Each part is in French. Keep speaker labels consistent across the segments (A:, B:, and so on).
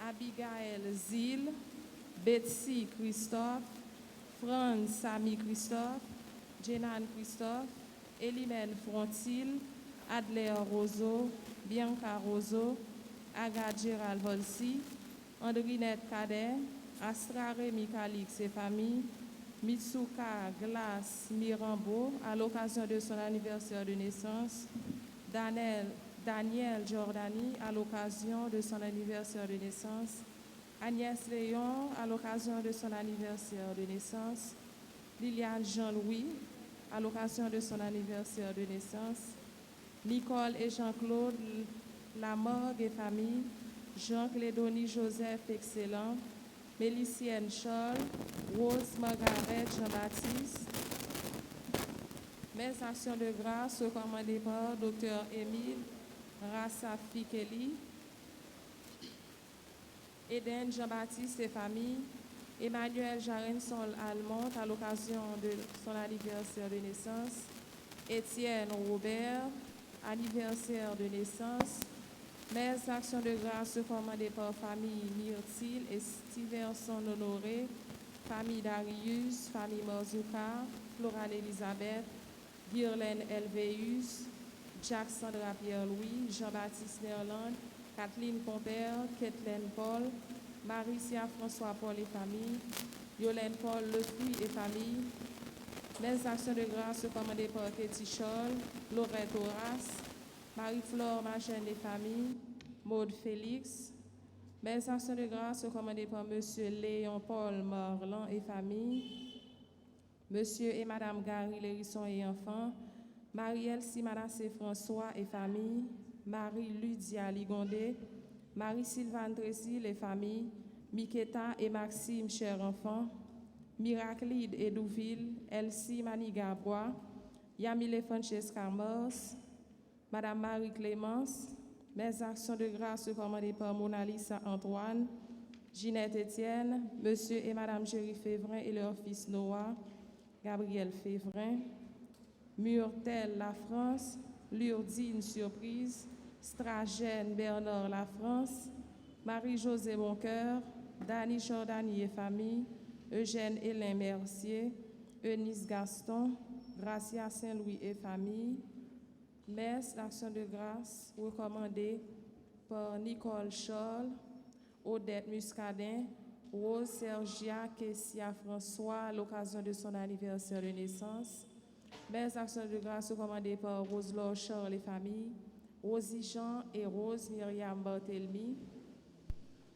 A: Abigail Zil, Betsy Christophe, Franz Samy Christophe, Jenan Christophe, Elimène Frontil, Adler Roseau, Bianca Roseau, Agathe Gérald Volsi, Andrinette Cadet, Astra Rémi Calix et famille, Mitsuka Glace Mirambeau à l'occasion de son anniversaire de naissance, Daniel Giordani à l'occasion de son anniversaire de naissance, Agnès Léon à l'occasion de son anniversaire de naissance, Liliane Jean-Louis à l'occasion de son anniversaire de naissance, Nicole et Jean-Claude Lamorgue et famille, Jean-Clédonie Joseph Excellent, Mélicienne Scholl, Rose Margaret Jean-Baptiste. Mes actions de grâce recommandées par Dr. Émile Rassafi Kelly, Eden Jean-Baptiste et famille, Emmanuel Jarensol Almont à l'occasion de son anniversaire de naissance, Étienne Robert, anniversaire de naissance. Mes actions de grâce recommandées par famille Myrtille et Stiverson Honoré, famille Darius, famille Morzouka, Florane Elisabeth, Guirlaine Elveus, Jacques Sandra Pierre-Louis, Jean-Baptiste Nerland, Kathleen Compère, Kathleen Paul, Maricia François Paul et famille, Yolène Paul Lepuy et famille. Mes actions de grâce recommandées par Katie Scholl, Laurette Horace, Marie-Flore Magène et famille, Maude Félix. Mes actions de grâce recommandées par Monsieur Léon Paul Morlan et famille, Monsieur et Madame Gary Lérisson et enfants, Marie-Èle Simanassé François et famille, Marie-Lydia Ligondé, Marie-Sylvane Trésil et famille, Miketa et Maxime, chers enfants, Miraclide et Douville, Elsie Manigabois, Yamile Francesca Mors, Madame Marie-Clémence. Mes actions de grâce recommandées par Mona Lisa Antoine, Ginette Étienne, Monsieur et Madame Géry Févrin et leur fils Noah, Gabriel Févrin, Murtel La France, Lurdine Surprise, Stragène Bernard La France, Marie-Josée Boncoeur, Dany Jordani et famille, Eugène Hélène Mercier, Eunice Gaston, Gracia Saint-Louis et famille. Messe d'action de grâce recommandée par Nicole Scholl, Odette Muscadin, Rose Sergia Kessia François à l'occasion de son anniversaire de naissance. Messe d'action de grâce recommandée par Rose-Laure Charles et famille, Rosie Jean et Rose Myriam Barthelmy,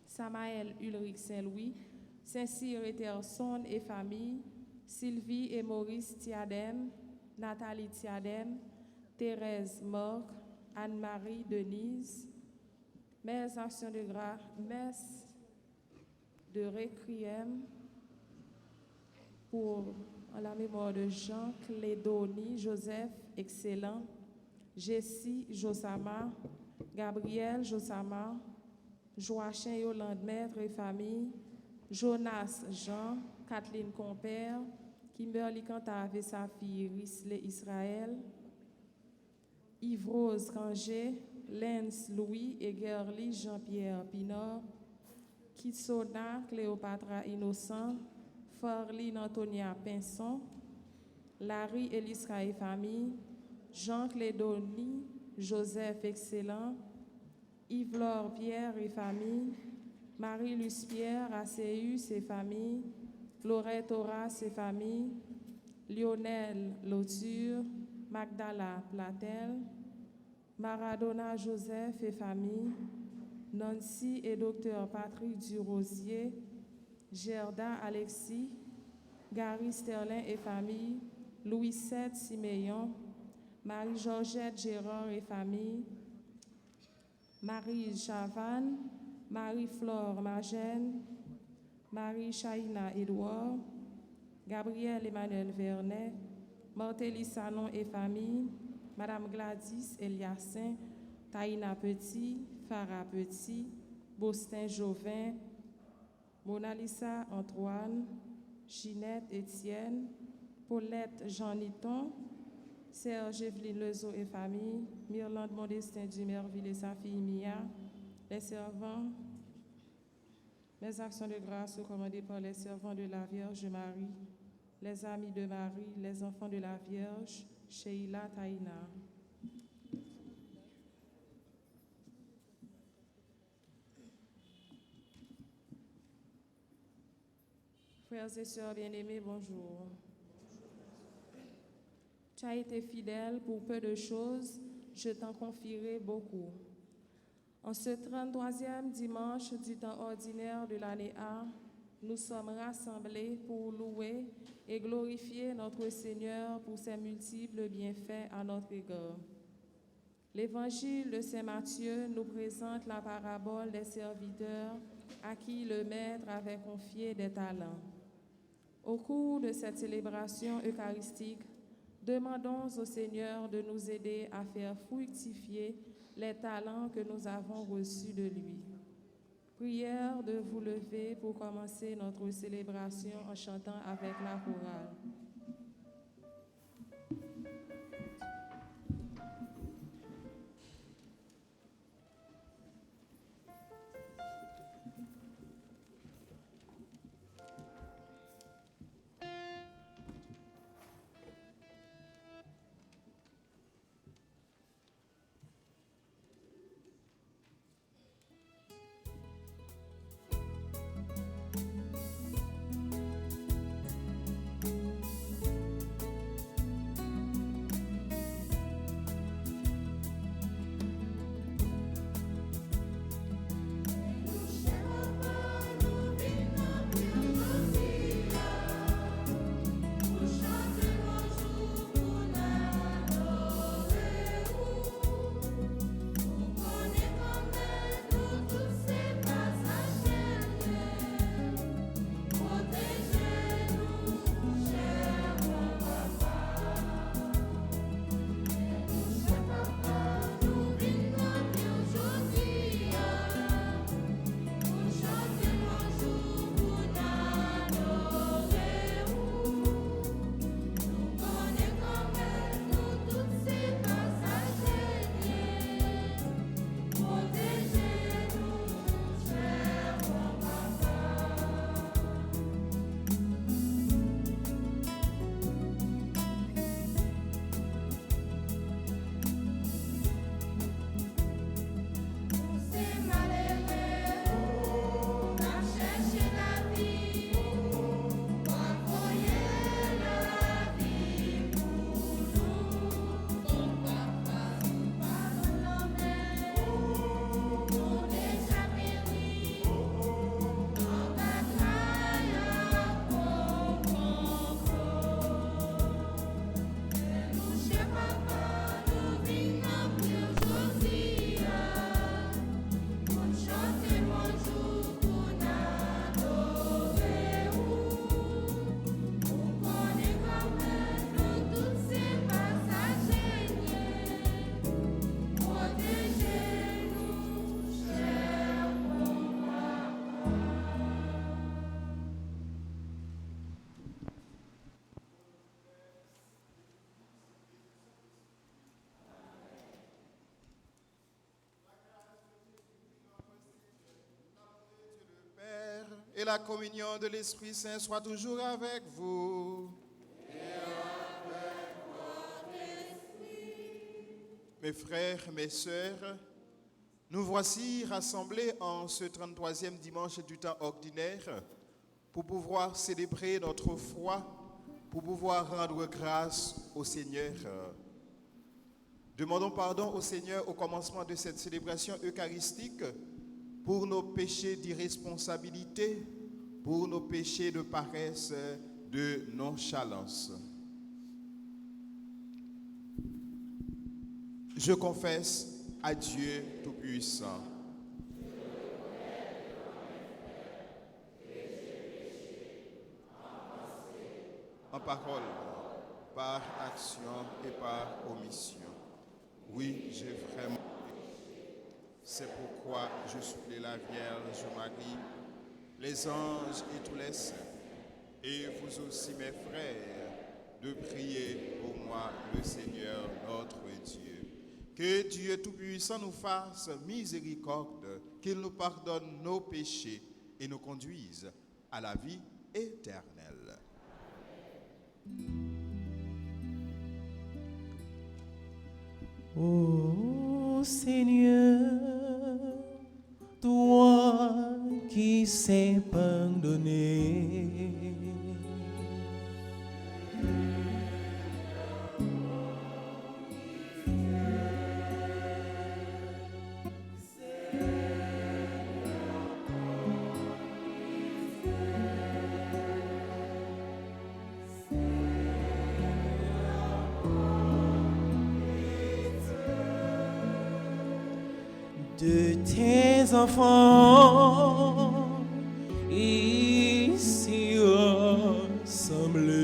A: Samaël Ulrich Saint-Louis, Saint-Cyr Eterson et famille, Sylvie et Maurice Tiadem, Nathalie Tiadem, Thérèse Morc, Anne-Marie Denise. Messe actions de grâce, messe de requiem pour en la mémoire de Jean Clédonie Joseph Excellent, Jessie Josama, Gabriel Josama, Joachim Yolande Maître et famille, Jonas Jean, Kathleen Compère, Kimberly Cantave et sa fille Risley Israël, Yves-Rose Ranger, Lens Louis et Gerly Jean-Pierre Pinard, Kitsona Cléopatra Innocent, Farline Antonia Pinson, Larry Eliska et famille, Jean Clédonie Joseph Excellent, Yves-Laure Pierre et famille, Marie-Luce Pierre Acéus et famille, Laurette Horace et famille, Lionel Lauture, Magdala Platel, Maradona Joseph et famille, Nancy et Dr. Patrick Durosier, Gerda Alexis, Gary Sterlin et famille, Louis VII Siméon, Marie-Georgette Gérard et famille, Marie Chavannes, Marie-Flore Magène, Marie Chaïna Édouard, Gabriel Emmanuel Vernet, Martelly Salon et famille, Madame Gladys Eliassin, Taïna Petit, Farah Petit, Bostin Jovin, Monalisa Antoine, Ginette Étienne, Paulette Jean-Niton, Serge Evelyne Lezo et famille, Myrlande Modestin Dumerville et sa fille Mia, les servants Mes actions de grâce recommandées par les servants de la Vierge Marie, les amis de Marie, les enfants de la Vierge, Sheila Taïna. Frères et sœurs bien-aimés, bonjour. Tu as été fidèle pour peu de choses, je t'en confierai beaucoup. En ce 33e dimanche du temps ordinaire de l'année A, nous sommes rassemblés pour louer et glorifier notre Seigneur pour ses multiples bienfaits à notre égard. L'Évangile de Saint Matthieu nous présente la parabole des serviteurs à qui le Maître avait confié des talents. Au cours de cette célébration eucharistique, demandons au Seigneur de nous aider à faire fructifier les talents que nous avons reçus de lui. Prière de vous lever pour commencer notre célébration en chantant avec la chorale.
B: Et la communion de l'Esprit Saint soit toujours avec vous.
C: Et avec votre esprit.
B: Mes frères, mes sœurs, nous voici rassemblés en ce 33e dimanche du temps ordinaire pour pouvoir célébrer notre foi, pour pouvoir rendre grâce au Seigneur. Demandons pardon au Seigneur au commencement de cette célébration eucharistique pour nos péchés d'irresponsabilité, pour nos péchés de paresse, de nonchalance. Je confesse à Dieu Tout-Puissant. En parole, par action et par omission. Oui, j'ai vraiment péché. C'est pourquoi je supplie la Vierge Marie, les anges et tous les saints, et vous aussi mes frères, de prier pour moi le Seigneur notre Dieu. Que Dieu Tout-Puissant nous fasse miséricorde, qu'il nous pardonne nos péchés et nous conduise à la vie éternelle.
D: Ô Seigneur, toi qui sais pardonner, de tes enfants ici rassemblés.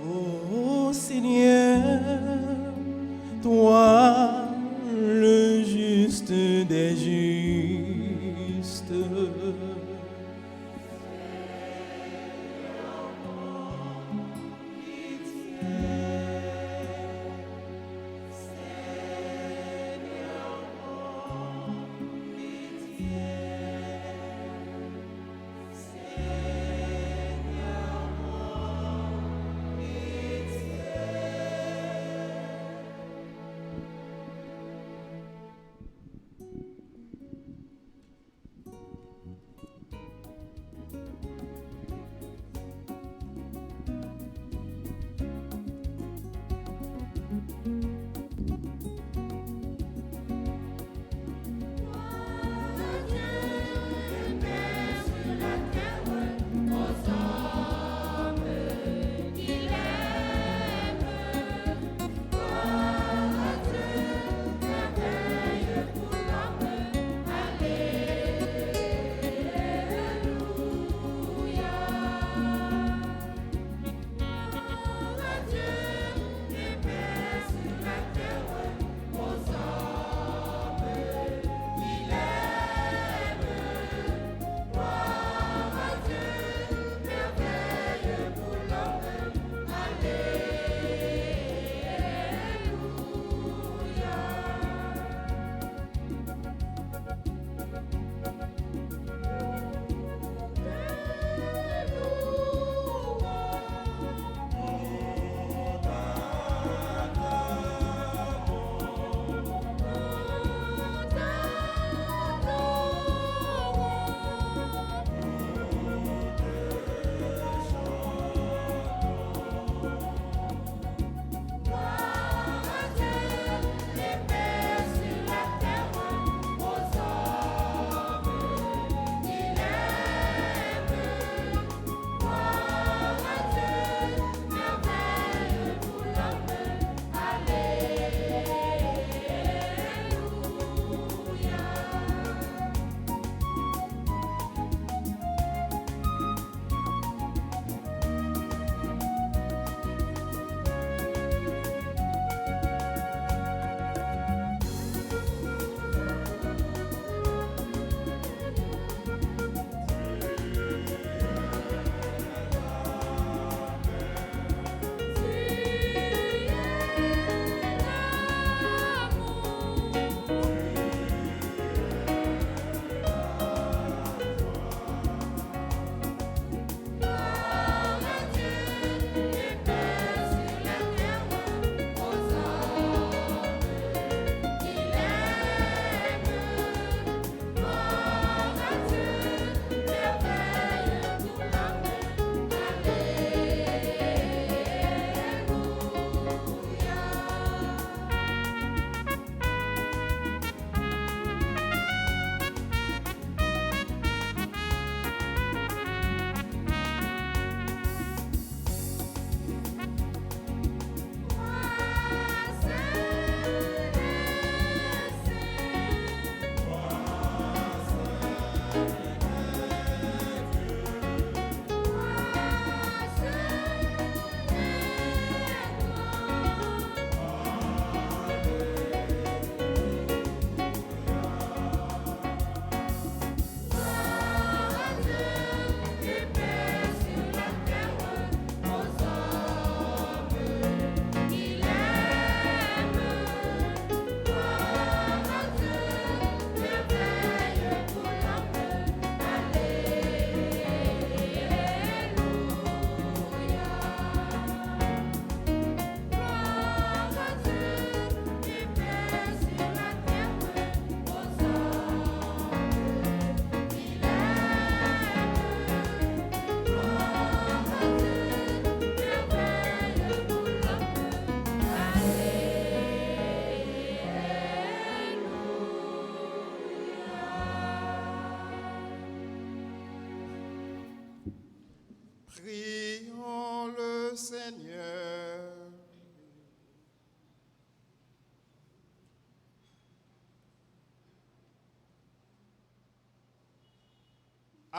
D: Ô Seigneur, toi le juste des justes,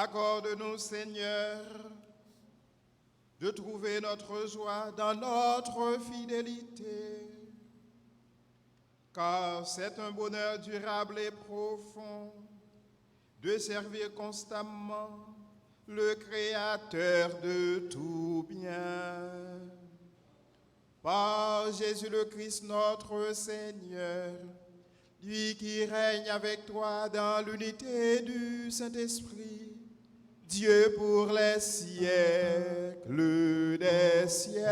B: Accorde-nous, Seigneur, de trouver notre joie dans notre fidélité, car c'est un bonheur durable et profond de servir constamment le Créateur de tout bien. Par Jésus le Christ notre Seigneur, lui qui règne avec toi dans l'unité du Saint-Esprit, Dieu pour les siècles des siècles.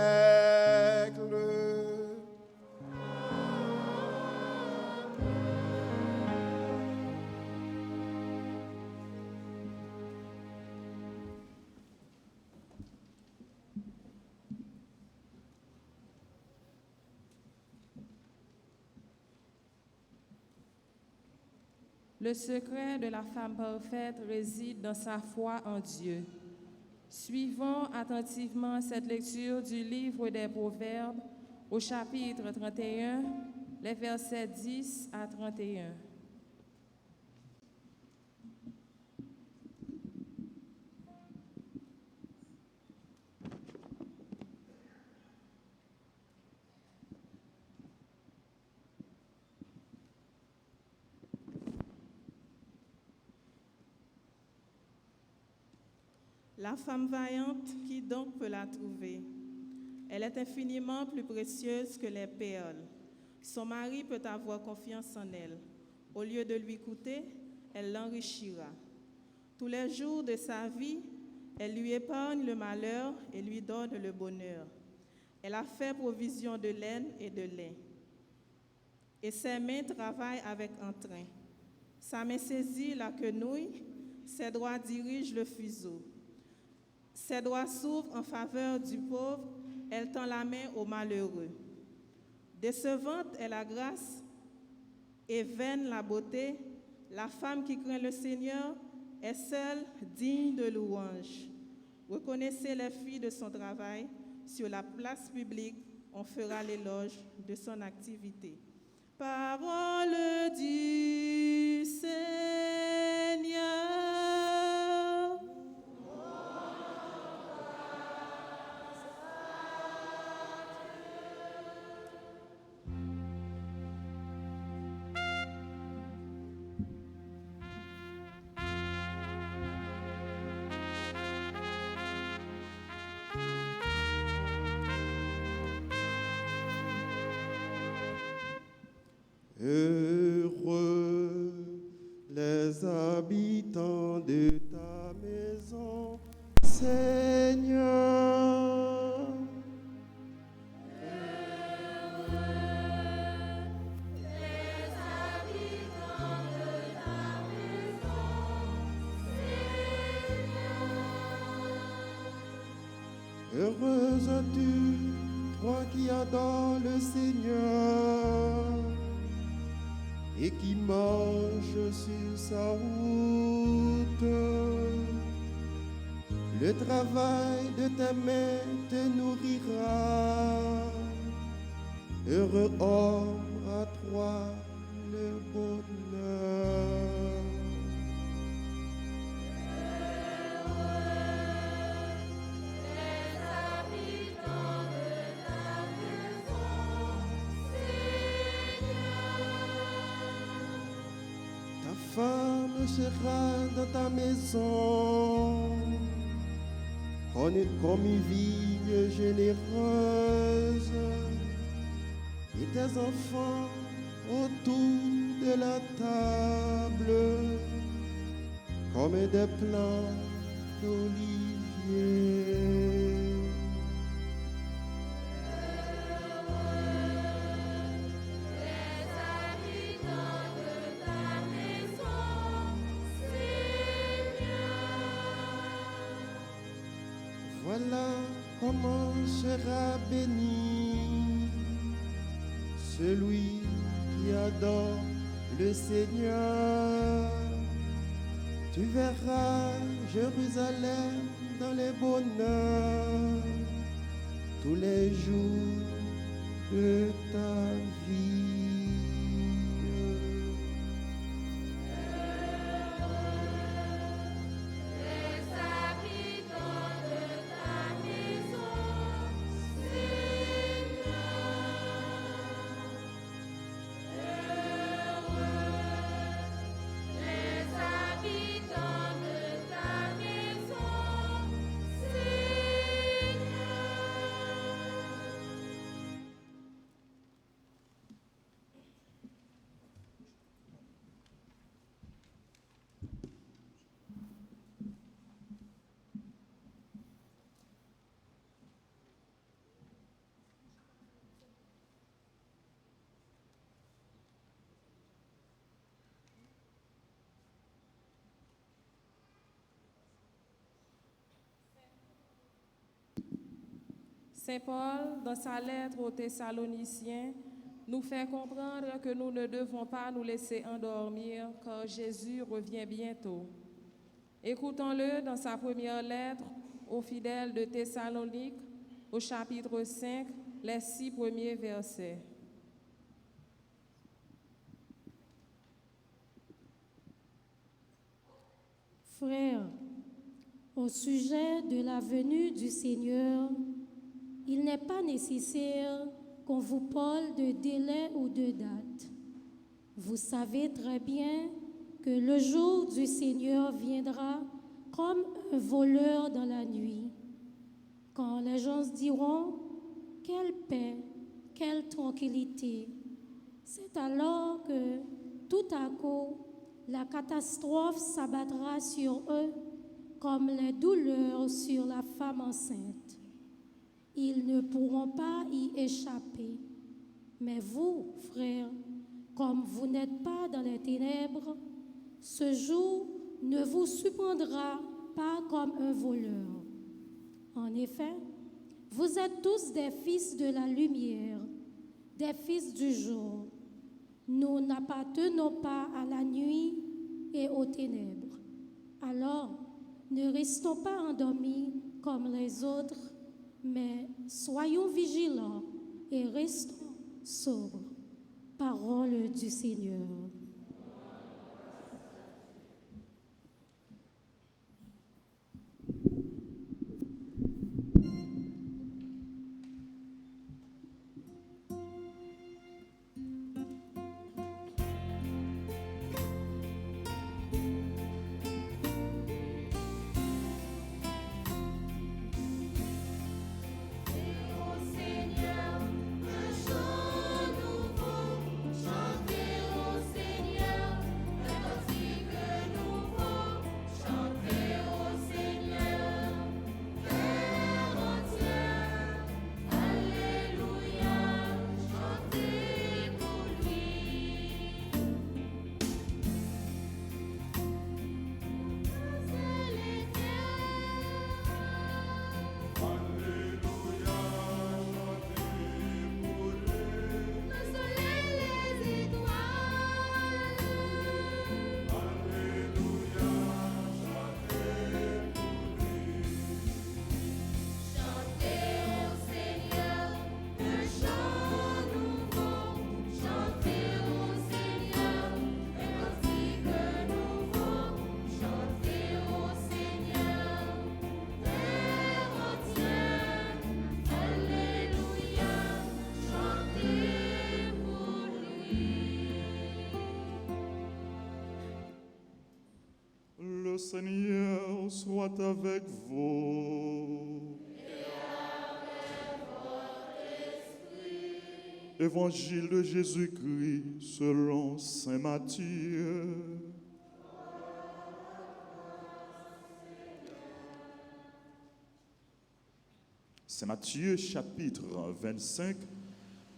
A: Le secret de la femme parfaite réside dans sa foi en Dieu. Suivons attentivement cette lecture du livre des Proverbes au chapitre 31, les versets 10 à 31.
E: La femme vaillante, qui donc peut la trouver? Elle est infiniment plus précieuse que les perles. Son mari peut avoir confiance en elle. Au lieu de lui coûter, elle l'enrichira. Tous les jours de sa vie, elle lui épargne le malheur et lui donne le bonheur. Elle a fait provision de laine et de lait. Et ses mains travaillent avec entrain. Sa main saisit la quenouille, ses doigts dirigent le fuseau. Ses doigts s'ouvrent en faveur du pauvre, elle tend la main au malheureux. Décevante est la grâce et vaine la beauté. La femme qui craint le Seigneur est seule digne de louange. Reconnaissez les fruits de son travail. Sur la place publique, on fera l'éloge de son activité. Parole du Seigneur.
F: Heureux les habitants de ta maison, Seigneur. Heureuse es-tu, toi qui adores le Seigneur et qui marche sur sa route. Le travail de tes mains te nourrira. Heureux homme, à toi le bonheur. Ta femme sera dans ta maison comme une vigne généreuse, et tes enfants autour de la table comme des plants d'olivier. Voilà comment sera béni celui qui adore le Seigneur. Tu verras Jérusalem dans les bonheurs tous les jours de ta vie.
A: Saint Paul, dans sa lettre aux Thessaloniciens, nous fait comprendre que nous ne devons pas nous laisser endormir car Jésus revient bientôt. Écoutons-le dans sa première lettre aux fidèles de Thessalonique, au chapitre 5, les 6 premiers versets.
G: Frères, au sujet de la venue du Seigneur, il n'est pas nécessaire qu'on vous parle de délai ou de date. Vous savez très bien que le jour du Seigneur viendra comme un voleur dans la nuit. Quand les gens diront « Quelle paix, quelle tranquillité !» C'est alors que, tout à coup, la catastrophe s'abattra sur eux comme les douleurs sur la femme enceinte. Ils ne pourront pas y échapper. Mais vous, frères, comme vous n'êtes pas dans les ténèbres, ce jour ne vous surprendra pas comme un voleur. En effet, vous êtes tous des fils de la lumière, des fils du jour. Nous n'appartenons pas à la nuit et aux ténèbres. Alors, ne restons pas endormis comme les autres, mais soyons vigilants et restons sobres. Parole du Seigneur.
H: Le Seigneur soit avec vous. Évangile de Jésus-Christ selon saint Matthieu. Saint Matthieu chapitre 25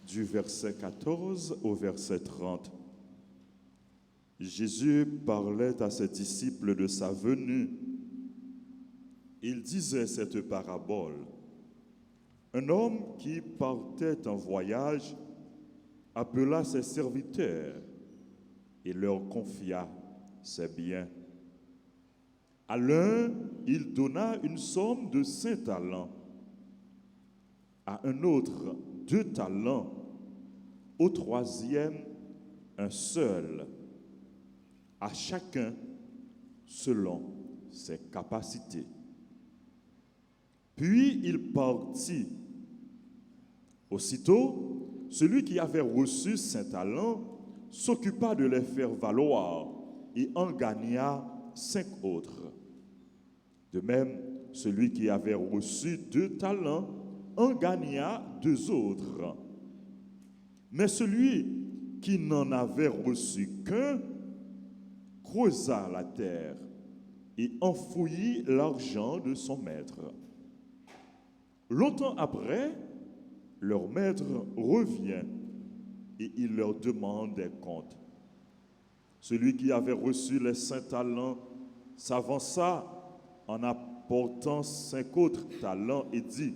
H: du verset 14 au verset 30. Jésus parlait à ses disciples de sa venue. Il disait cette parabole. Un homme qui partait en voyage appela ses serviteurs et leur confia ses biens. À l'un, il donna une somme de 5 talents, à un autre 2 talents, au troisième un seul, à chacun selon ses capacités. Puis il partit. Aussitôt, celui qui avait reçu 5 talents s'occupa de les faire valoir et en gagna 5 autres. De même, celui qui avait reçu 2 talents en gagna 2 autres. Mais celui qui n'en avait reçu qu'un creusa la terre et enfouit l'argent de son maître. Longtemps après, leur maître revient et il leur demande des comptes. Celui qui avait reçu les 5 talents s'avança en apportant 5 autres talents et dit :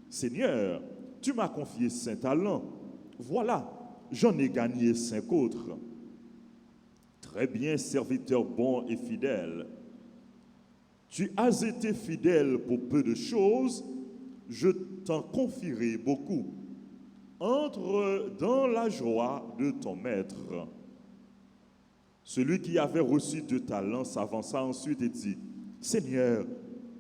H: Seigneur, tu m'as confié 5 talents. Voilà, j'en ai gagné 5 autres. Très bien, serviteur bon et fidèle. Tu as été fidèle pour peu de choses, je t'en confierai beaucoup. Entre dans la joie de ton maître. Celui qui avait reçu 2 talents s'avança ensuite et dit, Seigneur,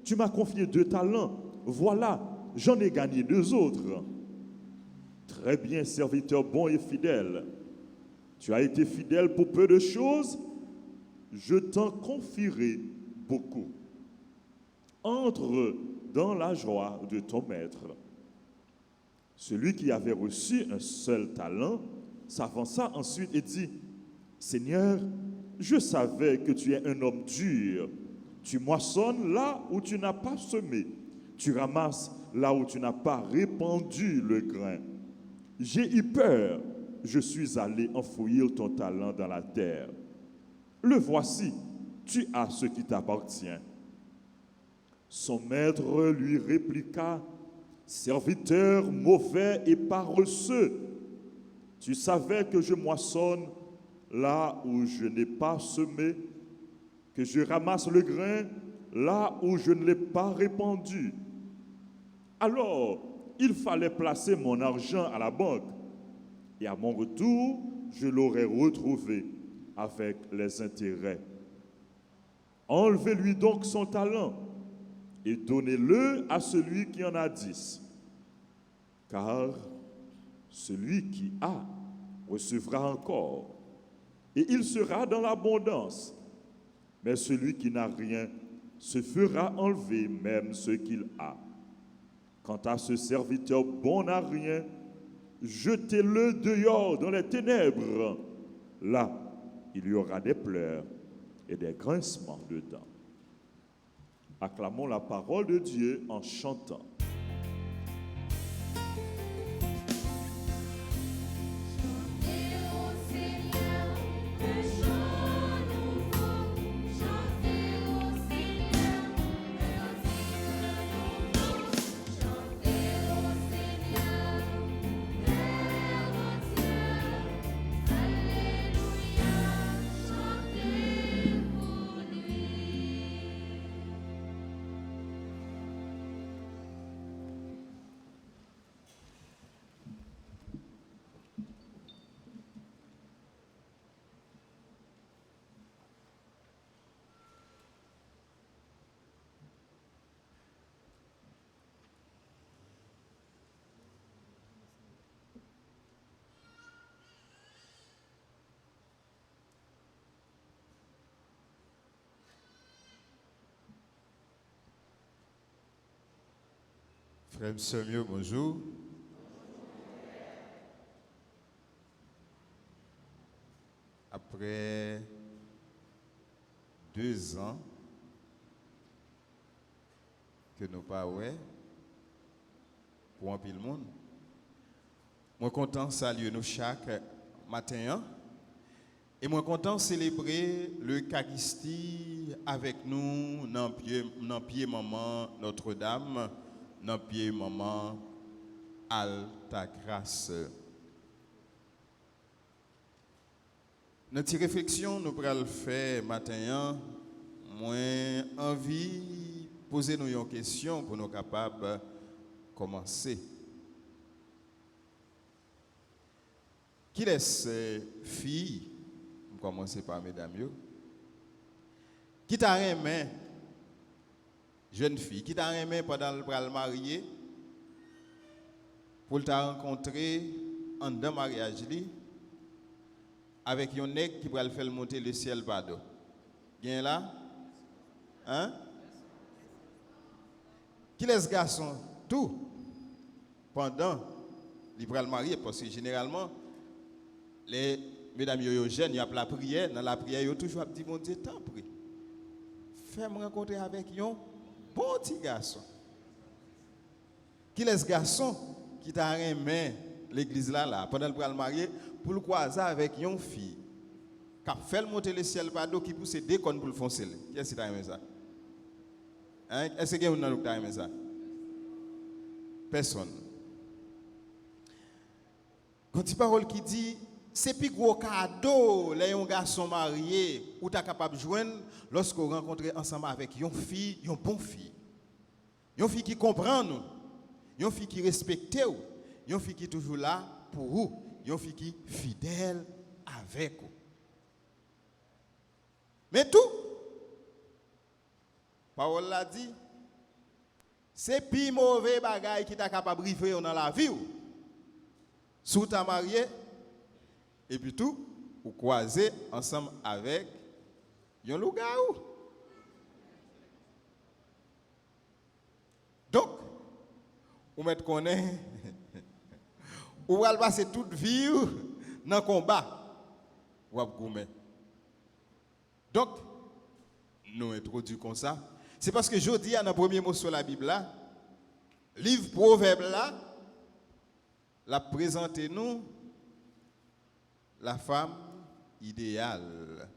H: tu m'as confié 2 talents. Voilà, j'en ai gagné 2 autres. Très bien, serviteur bon et fidèle. Tu as été fidèle pour peu de choses, je t'en confierai beaucoup. Entre dans la joie de ton maître. Celui qui avait reçu un seul talent s'avança ensuite et dit, Seigneur, je savais que tu es un homme dur. Tu moissonnes là où tu n'as pas semé. Tu ramasses là où tu n'as pas répandu le grain. J'ai eu peur. Je suis allé enfouir ton talent dans la terre. Le voici, tu as ce qui t'appartient. Son maître lui répliqua, serviteur mauvais et paresseux, tu savais que je moissonne là où je n'ai pas semé, que je ramasse le grain là où je ne l'ai pas répandu. Alors, il fallait placer mon argent à la banque, et à mon retour, je l'aurais retrouvé avec les intérêts. Enlevez-lui donc son talent et donnez-le à celui qui en a 10. Car celui qui a recevra encore, et il sera dans l'abondance. Mais celui qui n'a rien se fera enlever même ce qu'il a. Quant à ce serviteur bon à rien, jetez-le dehors dans les ténèbres. Là, il y aura des pleurs et des grincements de dents. Acclamons la parole de Dieu en chantant.
B: Frère Samuel, bonjour. Après 2 ans que nous pas ouais pour un pile monde, moi content saluer nous chaque matin et moi content célébrer le Eucharistie avec nous dans pied maman Notre-Dame. Dans pied maman Alta Grâce. Notre réflexion nous pourrons le faire matin. Moi envie poser nous une question pour nous capables de commencer. Qui est cette fille? On commence par mesdames. Qui t'a aimé? Jeune fille, qui t'a aimé pendant le marié, pour t'a rencontré en deux mariages avec un nègre qui va le faire monter le ciel bado. Bien là? Hein? Qui laisse garçon tout pendant le marié, parce que généralement, les mesdames jeunes, il y a la prière, dans la prière, ils ont toujours dit, mon Dieu, t'en prie. Fais-moi rencontrer avec un bon petit garçon. Qui laisse garçon qui t'a aimé l'église là, pendant le marié, pour le croiser avec une fille. Qui a fait monter le ciel par dos, qui pousse des cônes pour le foncer. Qui est-ce qui t'a aimé ça? Hein? Est-ce que vous avez aimé ça? personne. Quand il parole qui dit c'est plus gros cadeau les un garçon marié ou tu capable de joindre lorsque vous rencontrez ensemble avec une fille, une bonne fille. Une fille qui comprend nous, une fille qui respecte vous, une fille qui est toujours là pour vous, une fille qui est fidèle avec vous. Mais tout, Paul l'a dit, c'est plus mauvais bagage qui t'a capable de vivre dans la vie. Si tu as marié, et puis tout, vous croisez ensemble avec un loup-garou. Donc, vous mettez connaître, vous allez passer toute vie dans le combat. Donc, nous introduisons comme ça. C'est parce que je dis dans le premier mot sur la Bible, là, livre Proverbe là, la présentez nous la femme idéale.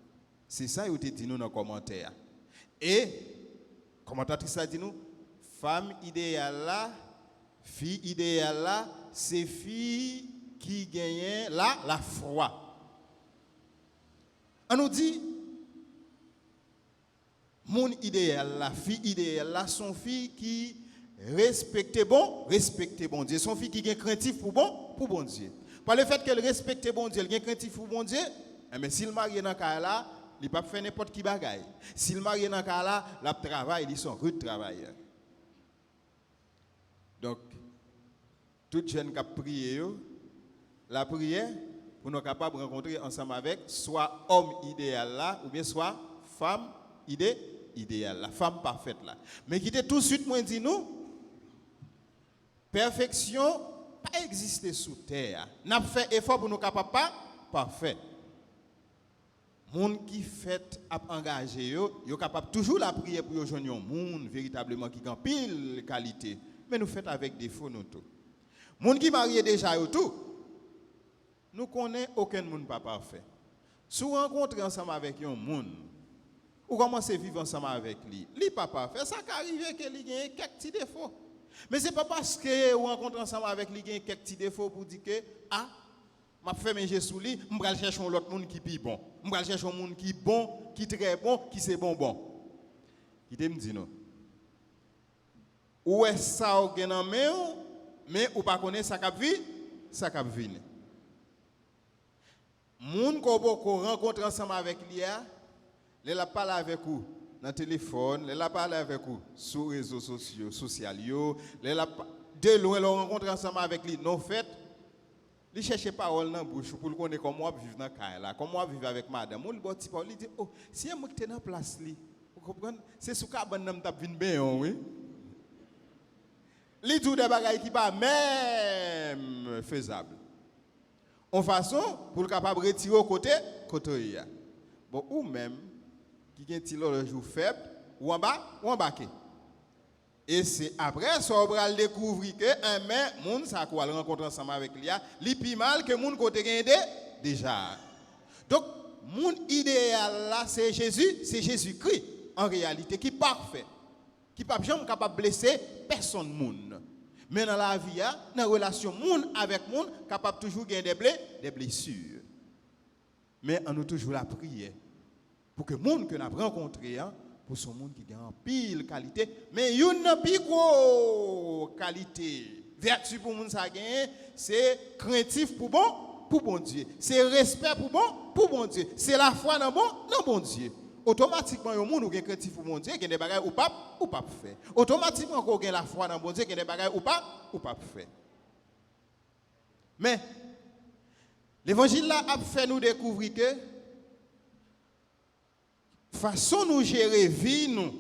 B: C'est ça que vous dit nous dans le commentaire. Et, commentatrice a dit nous, femme idéale là, fille idéale là, c'est fille qui gagne là la foi. On nous dit, mon idéal, la fille idéale là, son fille qui respecte bon Dieu. Son fille qui est craintif pour bon Dieu. Par le fait qu'elle respecte bon Dieu, elle est craintif pour bon Dieu, mais s'il marie dans le cas là, il ne peut pas faire n'importe qui bagaille. S'il marie dans le cas là, il travaille, il sont rude travailleurs. Donc, tout jeune qui a prié, la prière, pour nous capables de rencontrer ensemble avec soit homme idéal là, ou bien soit femme idéale, la femme parfaite là. Mais qui était tout de suite, moi, dit nous, perfection pas exister sous terre. N'a fait effort pour nous capables pas parfait. Monde qui fait à engager yo capable toujours la prière pour joindre un monde véritablement qui a pile qualité, mais nous fait avec défaut nous tout. Monde qui marié déjà yo tout. Nous connaissons aucun monde pas parfait. Si vous rencontrez ensemble avec un monde ou commencez à vivre ensemble avec lui, il pas parfait, ça arrive que lui gagne quelques petits défauts. Mais c'est pas parce que vous rencontrez ensemble avec lui gagne quelques petits défauts pour dire que m'a fait mes gestes sous lui, je vais chercher un autre monde qui est bon. Je vais chercher un monde qui est bon, qui est très bon, qui c'est bon. Qui te me dit non. Ou est ça ou gen en main, mais ou pas connaît ça cap vie, ça cap venir. Moun ko rencontre ensemble avec lui, les la parle avec vous dans le téléphone, les la parle avec vous sur les réseaux sociaux, les la de loin la rencontre ensemble avec lui. Non fait, il cherche parole dans la bouche pour connaître comment vivre dans la là, comment vivre avec madame. On lui dit il dit oh, si moi qui est dans place li, vous comprenez, c'est sous cabane n'a t'a vinn bien oui. Li tout des bagages qui pas même faisable. En façon pour le capable retirer au côté bon ou même qui gen ti le jour faible ou en bas et c'est après ça on va découvrir que un mais monde ça quoi rencontrer ensemble avec lui li pi mal que monde côté gende déjà. Donc monde idéal là c'est Jésus-Christ en réalité qui parfait, qui pas jamais capable blesser personne monde. Mais dans la vie, dans la relation monde avec monde, capable toujours gagner des blessures. Mais on a toujours la prière pour que le monde que nous avons rencontré, pour ce monde qui gagne pile qualité, mais il y a une plus grosse qualité. Vertu pour le monde ça gagne, c'est craintif pour bon Dieu. C'est respect pour bon Dieu. C'est la foi dans bon Dieu. Automatiquement, il y a des gens qui sont craintifs pour mon Dieu, qui ont des bagages ou pas faire. Automatiquement, quand on a la foi dans mon Dieu, qui ont des bagages ou pas faire. Mais, l'évangile là a fait nous découvrir que façon nous gérer vie nous,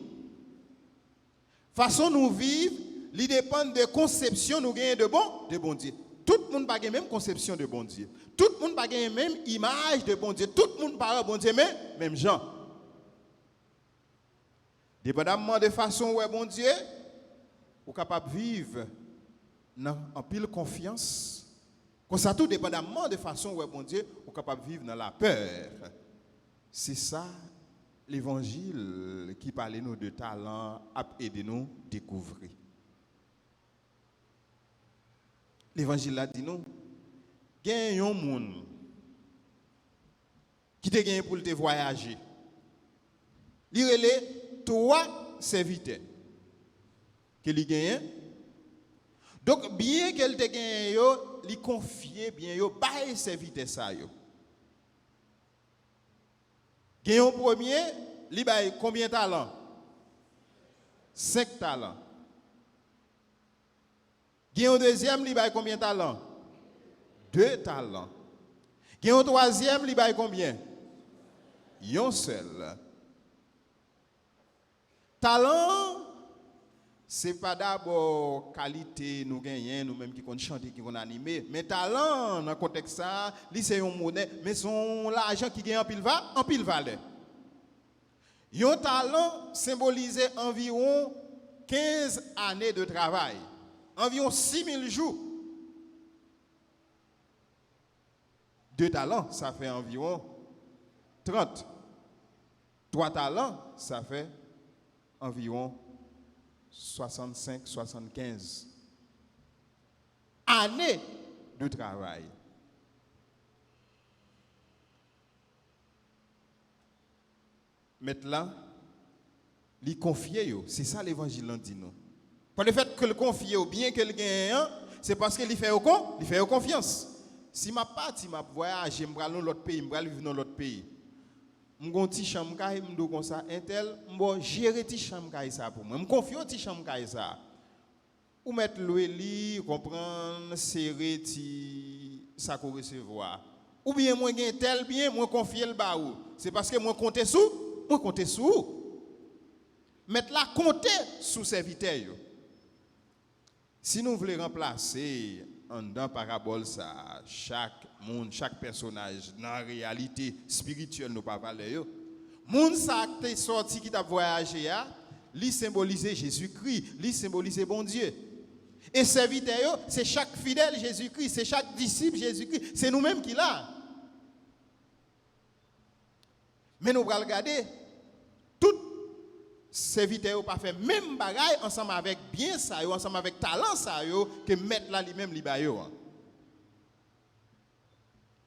B: façon nous vivre, il dépend de conception nous gagnons de bon Dieu. Tout le monde n'a pas la même conception de bon Dieu. Tout le monde n'a pas la même image de bon Dieu. Tout le monde parle bon Dieu, mais même gens. Dépendamment de façon où est bon Dieu, vous êtes capable de vivre en pile confiance. Comme ça, tout dépendamment de façon où est bon Dieu, vous êtes capable de vivre dans la peur. C'est ça l'évangile qui parle nous de talent, a aidé nous à découvrir. l'évangile là dit nous, il y a un monde qui te gagné pour te voyager. Il y a 3 serviteurs que li gagne. Donc bien qu'elle te gagne yo, li confier bien yo bail serviteur ça yo. Gagne un premier, li bail combien de talents? 5 talents. Gagne un deuxième, li bail combien de talents? 2 talents. Gagne un troisième, li bail combien? Un seul. Talent, c'est pas d'abord qualité nous gagnons, nous même qui qu'on chanter, qui qu'on animer, mais talent dans le contexte ça, c'est un monnaie, mais son l'argent qui gagne en pile valeur. Un talent symbolise environ 15 années de travail, environ 6000 jours. 2 talents, ça fait environ 30. 3 talents, ça fait environ 65-75 années de travail. Maintenant, lui confier, c'est ça l'évangile dit nous. Par le fait que le confier ou bien que le gagne, c'est parce qu'il fait confiance. Si ma parti m'a voyagé, je vais dans l'autre pays, je vais vivre dans l'autre pays. Je vais ti chambre kay m'do comme ça intel, m'bo gérer ti chambre kay ça pour moi. Me confie ti chambre kay ça. Ou mettre louer li, comprendre, serrer ti ça qu'on recevoir. Ou bien moi gagne tel bien, moi confier le ba ou. C'est parce que moi compter sous. Mettre la compter sous serviteur yo. Si nous voulons remplacer dans parabole ça, chaque monde, chaque personnage dans la réalité spirituelle nous pas parler yo. Monde ça qui est sorti qui t'a voyagé là, lui symboliser Jésus-Christ, lui symboliser bon Dieu. Et serviteur yo, c'est chaque fidèle Jésus-Christ, c'est chaque disciple Jésus-Christ, c'est nous-mêmes qui là. Mais nous allons regarder tout serviteur pas fait même bagaille ensemble avec bien ça yo, ensemble avec talent ça yo que mettre là lui-même li ba yo.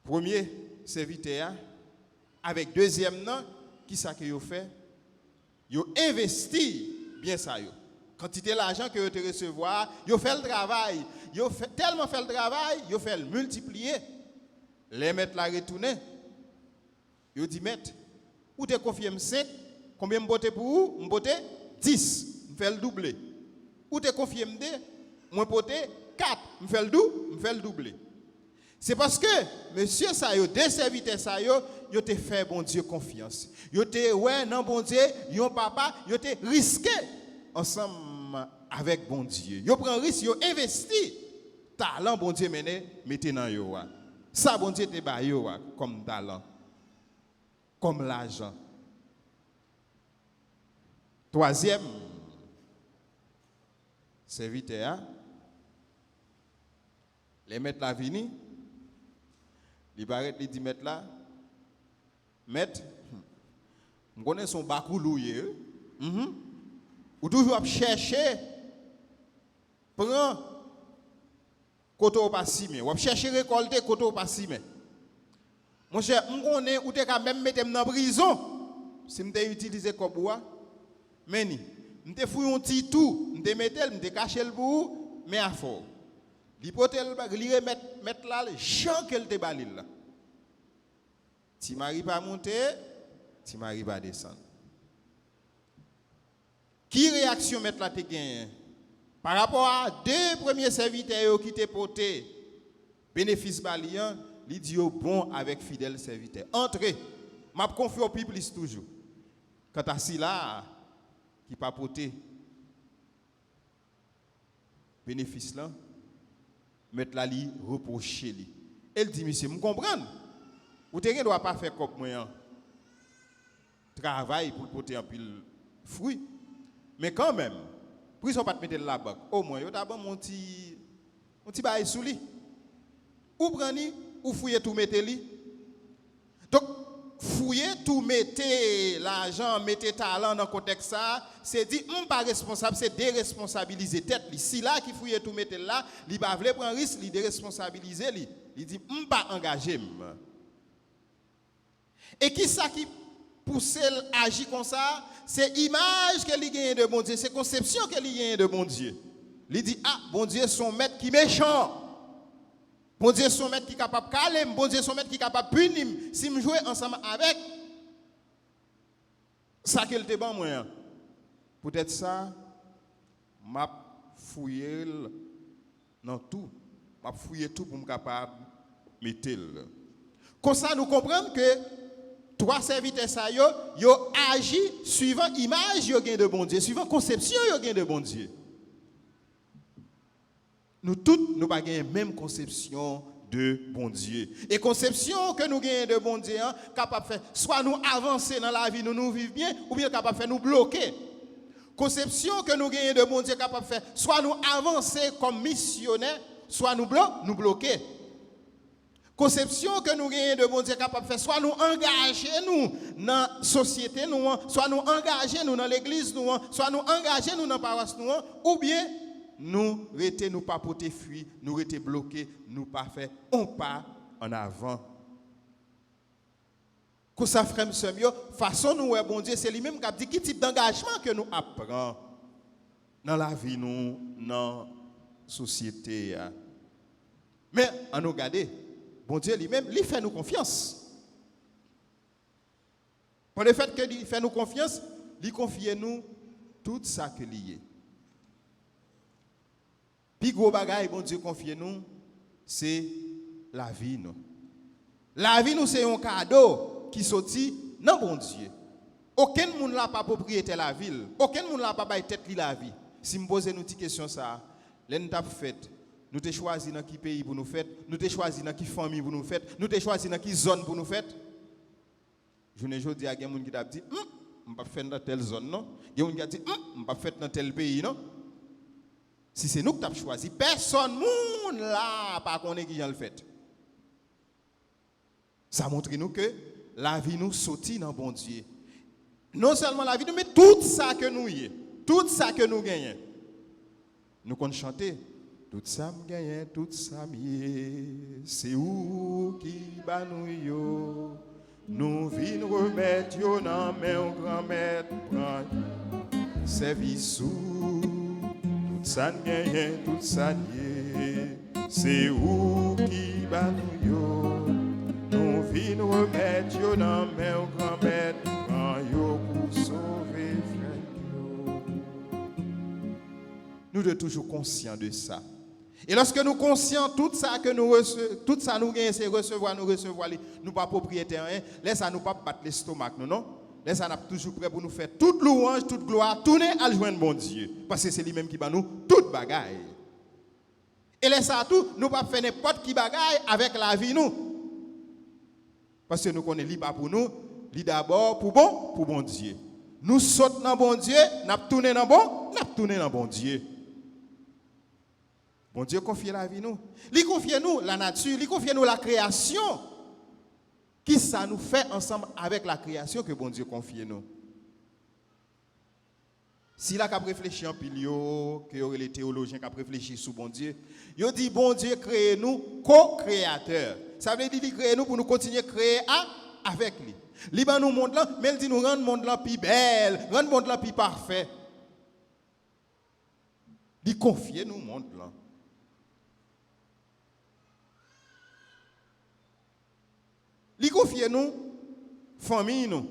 B: Premier serviteur avec deuxième nom qui ça que yo fait? Yo investi bien ça yo. Quantité l'argent que yo te recevoir, yo fait le travail, yo fait tellement fait le travail, yo fait le multiplier. Les mettre la retourner. Yo dit mettre ou te confier 5, combien m'bote pour vous? M'bote 10, me fait le doubler. Ou te confier 2, moi bote 4, me fait le doubler. C'est parce que monsieur ça yo deux serviteurs ça yo te fait bon Dieu confiance. Yo te ouais non bon Dieu, yon papa, yo te risqué ensemble avec bon Dieu. Yo prend risque, yo investi. Talent bon Dieu mettez dans yo. Ça bon Dieu te ba yo comme talent. Comme l'argent. Troisième serviteur, les mettre la vini, les barrettes les 10 mètres là, mettre, on connaît son bakoulouye, ou toujours à chercher, prend côté au pas simé, ou à chercher récolter côté au pas simé. Mon cher, on connaît ou te ka même mettre dans prison, si m'te utiliser comme bois, mais ni, m'te fouille un petit tout, m'te mettre, m'te cacher le bout, mais à fort. L'hypothèse, li remettre là, le champ qu'elle te balil là. Si Marie pas monter, si Marie pas descendre. Qui réaction mettre là te gagne? Par rapport à 2 premiers serviteurs qui te porté bénéfice balian, li dit bon avec fidèle serviteur. Entrez, m'a confié au peuple toujours. Quand assis là qui pas porté bénéfice là, mettre la li reprocher li. Elle dit monsieur, me comprendre. Ou te doit pas faire comme moi travail pour porter un pile fruit. Mais quand même, prison pas te mettre la banque. Au moins yo d'abord mon petit bail sous li. Ou prendre ou fouiller tout mettre li. Donc fouiller tout, mettez l'argent, mettez talent dans le contexte ça, c'est dit pas responsable, c'est déresponsabiliser tête. Si là qui fouille tout, mettez là, il va vouloir prendre risque, il déresponsabiliser lui. Il dit pas engagé. Et qui ça qui pousse à agir comme ça, c'est image que il gagne de bon Dieu, c'est conception que il gagne de bon Dieu. Il dit bon Dieu son maître qui méchant. Bon Dieu son maître qui est capable de calmer, bon Dieu son maître qui est capable de punir. Si je joue ensemble avec, ça qu'il te ban moi. Peut-être ça, m'a fouillé dans tout. M'a fouillé tout pour me capable de mettre. Comme ça, nous comprenons que trois serviteurs, ils agissent suivant l'image de bon Dieu, suivant la conception de bon Dieu. Nous tous, nous n'avons pas la même conception de bon Dieu. Et conception que nous avons de bon Dieu, capable de faire, soit nous avancer dans la vie, nous vivons bien, ou bien capable de faire nous bloquer. Conception que nous avons de bon Dieu, capable de faire, soit nous avancer comme missionnaires, soit nous bloquer. Conception que nous avons de bon Dieu, capable de faire, soit nous engager nous dans la société, soit nous engager nous dans l'église, soit nous engager nous dans la paroisse, ou bien nous rester nous pas porter fuir, nous rester bloqués, nous pas faire un pas en avant. Que ça frère monsieur façon nous bon Dieu c'est lui-même qui a dit quel type d'engagement que nous apprenons dans la vie nous dans la société. Mais en nous regarder, bon Dieu lui-même lui fait nous confiance. Pour le fait que lui fait nous confiance, lui confie nous tout ça que lié. Puis gros bagaille bon Dieu confie nous, c'est la vie nous. La vie nous c'est un cadeau qui sorti dans bon Dieu. Aucun monde n'a pas propriété la ville, aucun monde n'a pas bail tête li la vie. Si me poser nous petite question ça, l'en t'a fait, nous t'ai choisi dans qui pays pour nous faire, nous t'ai choisi dans qui famille pour nous faire, nous t'ai choisi dans qui zone pour nous faire. Je ne dis à quelqu'un qui t'a dit on pas faire dans telle zone non, il y a quelqu'un qui a dit on pas faire dans tel pays non. Si c'est nous qui avons choisi, personne monde là pas connaît qui le fait. Ça montre nous que la vie nous sortit dans bon Dieu. Non seulement la vie nous, mais tout ça que nous y est, tout ça que nous gagnons. Nous comptons chanter. Tout ça me gagne, tout ça me c'est où qui bat nous yo. Nous venons remettre yo dans main grand-mère prend service sous. Tout ça me gagne, tout ça me c'est où qui bat nous yo. Nous venons remettre yo dans main grand-mère prend yo pour sauver frère yo. Nous sommes toujours conscients de ça. Et lorsque nous sommes conscients tout ça que nous recevons, tout ça nous gagnons, c'est recevoir, nous pas propriétaires rien, laisse ça nous pas battre l'estomac, non? Laisse ça nous toujours prêt pour nous faire toute louange, toute gloire, tourner à le joindre bon Dieu. Parce que c'est lui-même qui va nous toute bagaille. Et laisse ça tout, nous pas faire n'importe qui bagaille avec la vie nous. Parce que nous connaissons li pas pour nous, li d'abord pour bon Dieu. Nous sautons dans bon Dieu, nous tournons dans bon Dieu. Bon Dieu confie la vie nous. Il confie nous la nature, il confie nous la création. Qui ça nous fait ensemble avec la création que bon Dieu confie nous? Si là qu'a réfléchi en pilio, que les théologiens qui ont réfléchi sur bon Dieu, ils dit bon Dieu crée nous co-créateurs. Ça veut dire qu'il crée nous pour nous continuer à créer avec lui. Il va nous monde là, mais il dit nous rendre le monde là plus belle, rendre le monde là plus parfait. Il confie nous monde là. Il confie nous famille nous.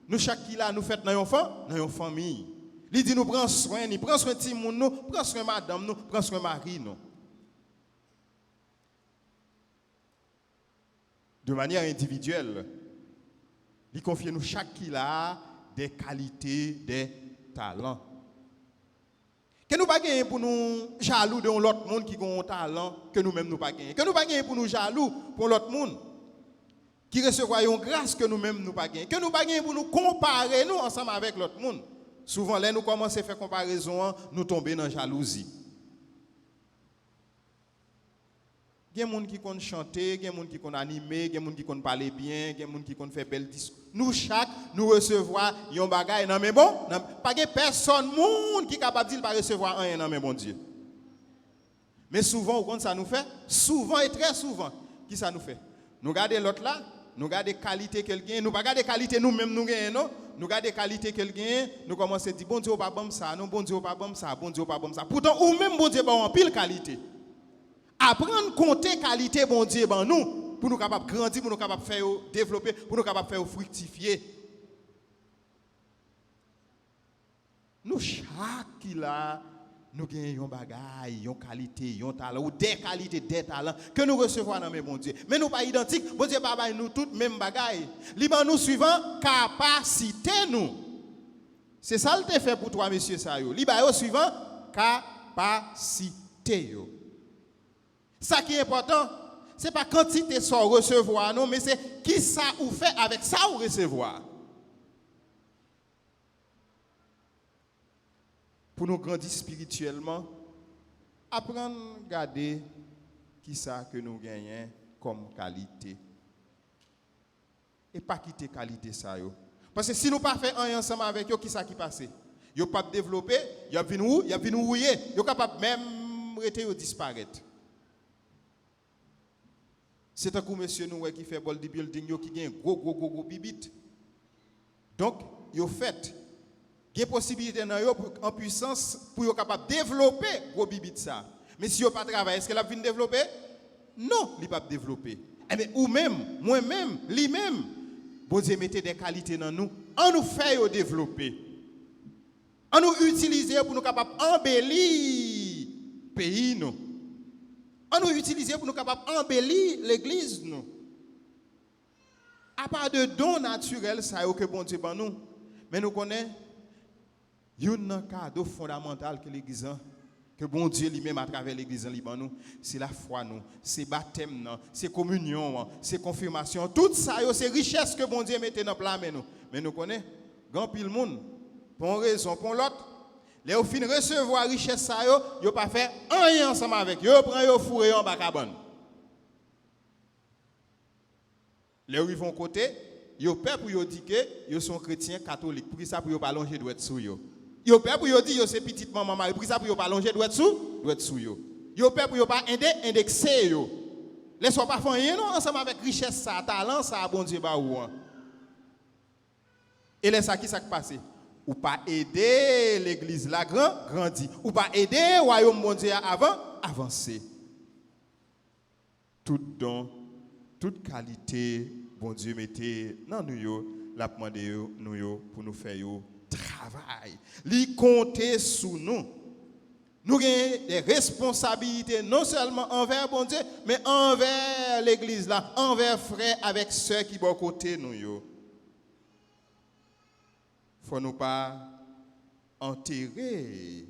B: Nous chaque qui là nous fait dans une famille. Il dit nous prend soin, nous prend soin de petit monde nous, prend soin madame nous, prend soin mari nous. De manière individuelle. Il confie nous chaque qui là des qualités, des talents. Que nous pas gagner pour nous jaloux de l'autre monde qui a un talent que nous-mêmes nous pas gagner. Que nous pas gagner pour nous jaloux pour l'autre monde qui recevra une grâce que nous-mêmes nous pas gagner. Que nous pas gagner pour nous comparer nous ensemble avec l'autre monde. Souvent là nous commençons à faire comparaison, nous tomber dans la jalousie. Il y a des gens qui connaissent chanter, il y a des gens qui connaissent animer, il y a des gens qui connaissent parler bien, il y a des gens qui connaissent faire belle discours. Nous, chaque, nous recevons un bagage, non mais bon, pas de personne qui est capable de dire pas recevoir un, non mais bon Dieu. Mais souvent, quand ça nous fait, souvent et très souvent, qui ça nous fait? Nous regardons l'autre là, nous regardons les qualités qu'elle gagne, nous ne regardons pas les qualités nous-mêmes nous gagnons, non? Nous regardons les qualités qu'elle gagne, nous commençons à dire, bon Dieu, pas bon ça, non, bon Dieu, pas bon ça, bon Dieu, pas bon ça. Pourtant, ou même bon Dieu, en pile qualité. Apprendre à compter qualité, bon Dieu, ben nous, pour nous capables de grandir, pour nous capables de faire développer, pour nous capables de faire fructifier. Nous, chaque qui là, nous gagnons des bagailles, une qualité, un talent, ou des qualités, des talents que nous recevons dans mes bon Dieu. Mais nous pas identiques, bon Dieu, pas nous toutes mêmes bagailles. Liban nous suivant capacité nous. C'est ça le fait pour toi, monsieur Sayo. Liban suivant capacité yo. Ça qui est important, ce n'est pas quantité ça recevoir, non, mais c'est qui ça ou fait avec ça ou recevoir. Pour nous grandir spirituellement, apprendre à garder qui ça que nous gagnons comme qualité. Et pas quitter qualité ça yo. Parce que si nous pas fait un ensemble avec eux, qui ça qui passe? Yo pas développer, yo vinn où, yo vinn rouiller, yo capable même rester ou disparaître. C'est un coup monsieur nous qui fait bodybuilding yo qui gagne gros bibit. Donc, yo fait il y a possibilité en puissance pour être capable de développer gros bibit ça. Mais si vous pas travailler, est-ce qu'elle a vient développer? Non, il pas développer. Eh bien, ou même, moi-même, lui-même, bon Dieu mettez des qualités dans nous, on nous fait développer. On nous utiliser pour nous capables embellir le pays nous. On nous utiliser pour nous capables embellir l'église nous. À part de dons naturels ça que bon Dieu ban nous, mais nous connaissons un cadeau fondamental que l'église que bon Dieu lui-même à travers l'église Liban nous, c'est la foi nous, c'est baptême, c'est communion, c'est confirmation, tout ça c'est richesse que bon Dieu mette dans plan nous. Mais nous connaissons grand pile monde pour une raison pour l'autre. Les au fin recevoir richesse ça yo pas fait rien ensemble avec yo prend yo fourré en bacabane. Les ils vont côté yo peur pour yo dire que yo sont chrétiens catholiques pour ça pour yo pas longer doit être sous yo. Yo peur pour yo dire yo c'est petite maman Marie pour ça pour yo pas longer doit être sous yo. Yo peur pour yo pas indexer yo. Les soit pas faire rien non ensemble avec richesse ça talent ça bon Dieu ba ou. Et les ça qui ça passé? Ou pas aider l'église la grandit, ou pas aider le royaume bon Dieu avancer. Tout don, toute qualité, bon Dieu mettez dans nous, la demandé nous pour nous faire travail. Li compter sous nous. Nous avons des responsabilités non seulement envers bon Dieu, mais envers l'église là, envers frères avec ceux qui sont côté nous. Faut nous pas enterrer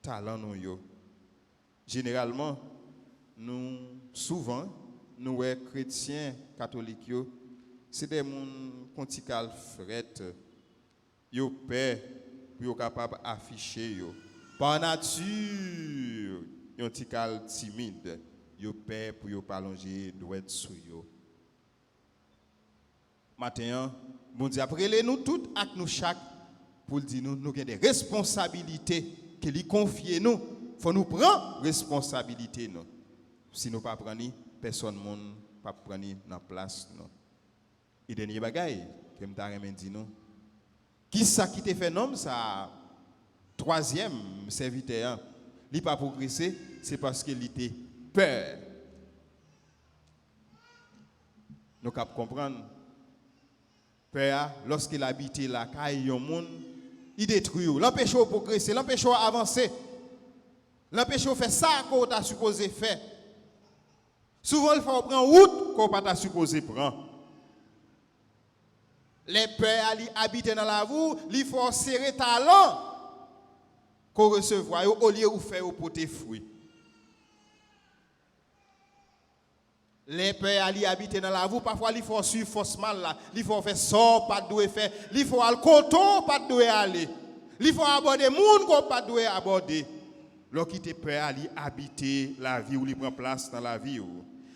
B: talent nous yo. Généralement nous souvent nous chrétiens catholiques yo c'est des monde contical frette yo père pour capable afficher yo par nature yon tical timide yo père pour yo pas longer doit sous yo. Matin bon Dieu après nous toutes avec nous chaque pour dire nous avons des responsabilités que lui confie nous faut nous prendre responsabilité nous si nous pas prendre personne monde pas prendre dans place nous et dernier bagaille que me t'a dit nous qui ça qui te fait nom ça troisième serviteur il pas progresser c'est parce qu'il était peur nous cap comprendre père, lorsqu'il habitait la caille, il détruit, l'empêche de progresser, l'empêche d'avancer, l'empêche de faire ça qu'on t'a supposé faire. Souvent, il faut prendre route qu'on pas t'a supposé prendre. Les pères qui habitent dans la voie, il faut serrer talent qu'on recevoir au lieu de faire porter fruit. Les pères qui habitent dans la voie, parfois il faut suivre forcément là, il faut faire ça, pas de faire, il faut aller coton, pas de aller, il faut aborder monde qu'on pas de aborder. Lorsqu'il était prêt à aller habiter la vie ou il prend place dans la vie.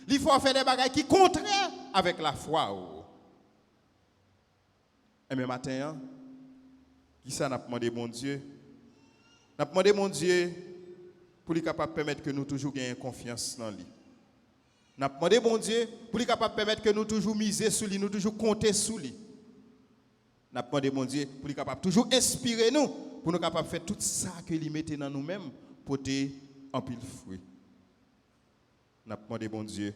B: Il faut faire des bagages qui sont contraires avec la foi. Et mais matin, qui ça n'a pas demandé mon Dieu? N'a pas demandé mon Dieu pour lui capable permettre que nous toujours gagnions confiance dans lui. N'a pas demandé mon Dieu pour lui capable permettre que nous toujours miser sur lui, nous toujours compter sur lui. N'a pas demandé mon Dieu pour lui capable toujours inspirer nous pour nous capable faire tout ça que lui mettait dans nous-mêmes pour te en pile fruit. N'a pas demandé mon Dieu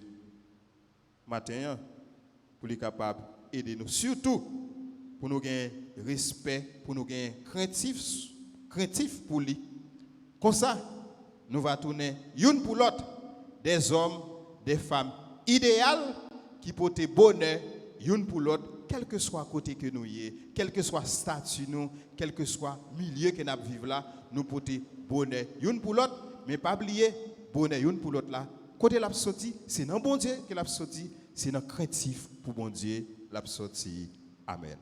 B: matin pour lui capable aider nous surtout pour nous gagner respect, pour nous gagner craintif pour lui. Comme ça, nous va tourner une pour l'autre des hommes, des femmes idéales qui portent bonheur une pour l'autre, quel que soit côté que nous y est, quel que soit statut nous, quel que soit milieu que nous vivons là, nous porter bonheur une pour l'autre, mais pas oublier bonheur une pour l'autre là. Côté l'a sorti, c'est dans bon Dieu que l'a sorti, c'est dans craintif pour bon Dieu l'a sorti. Amen.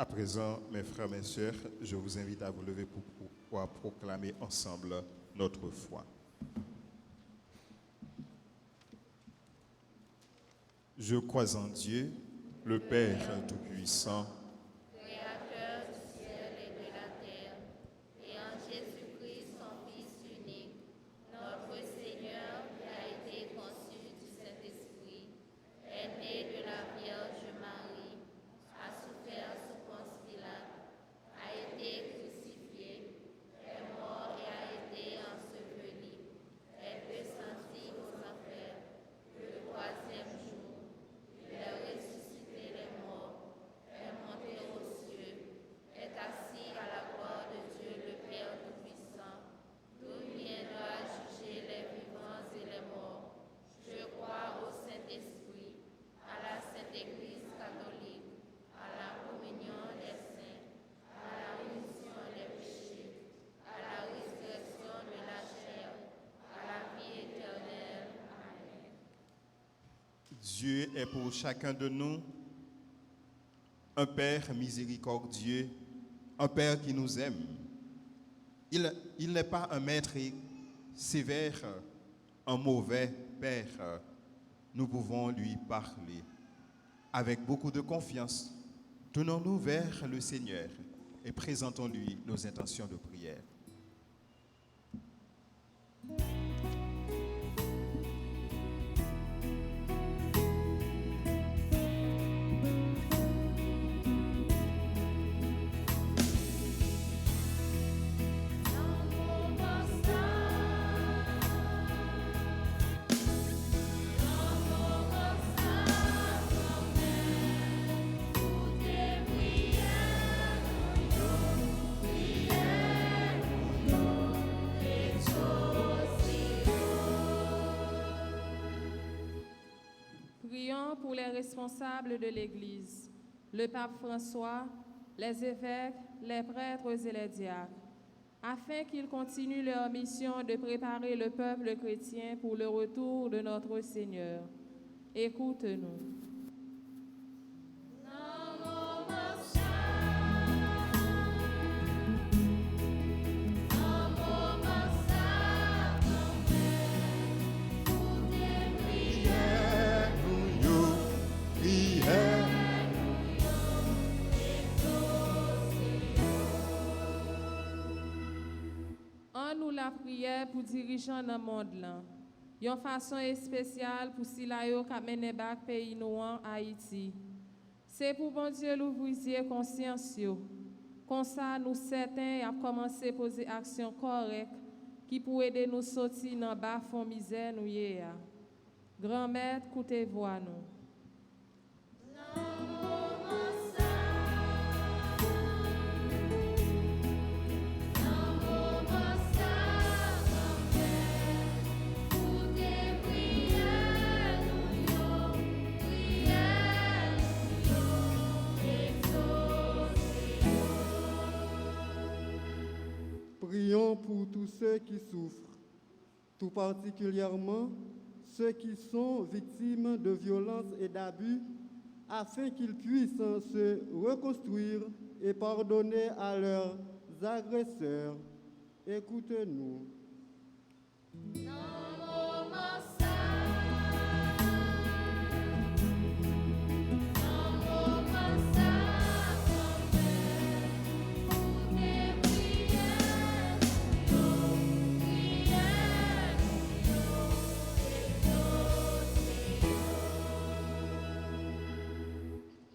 B: À présent, mes frères, mes sœurs, je vous invite à vous lever pour pouvoir proclamer ensemble notre foi. Je crois en Dieu, le Père Tout-Puissant,
C: Créateur du ciel et de la terre, et en Jésus-Christ, son Fils unique, notre Seigneur, qui a été conçu du Saint-Esprit, est né de la Vierge Marie, a souffert sous Ponce Pilate, a été crucifié, est mort et a été enseveli, est descendu aux enfers, le troisième jour, il est ressuscité les morts, est monté aux cieux, est assis à la droite de Dieu le Père Tout-Puissant, d'où il viendra juger les vivants et les morts. Je crois au Saint-Esprit, à la Sainte Église catholique, à la communion des saints, à la rémission des péchés, à la résurrection de la chair, à la vie éternelle. Amen.
B: Dieu est pour chacun de nous un Père miséricordieux, un Père qui nous aime. Il n'est pas un maître sévère, un mauvais Père. Nous pouvons lui parler avec beaucoup de confiance. Tournons-nous vers le Seigneur et présentons-lui nos intentions de prière.
A: Prions pour les responsables de l'Église, le pape François, les évêques, les prêtres et les diacres, afin qu'ils continuent leur mission de préparer le peuple chrétien pour le retour de notre Seigneur. Écoute-nous. Nous la prière pour dirigeants dans le monde là. Une façon spéciale pour si la yo ka mene bak pays nous en Haïti. C'est pour bon Dieu l'ouvrier conscience yo. Comme ça nous certains a commencé à poser action correcte qui pour aider nous sortir dans bas fond misère nous yé a. Grand maître, écoutez voix nous.
F: Prions pour tous ceux qui souffrent, tout particulièrement ceux qui sont victimes de violences et d'abus, afin qu'ils puissent se reconstruire et pardonner à leurs agresseurs. Écoutez-nous.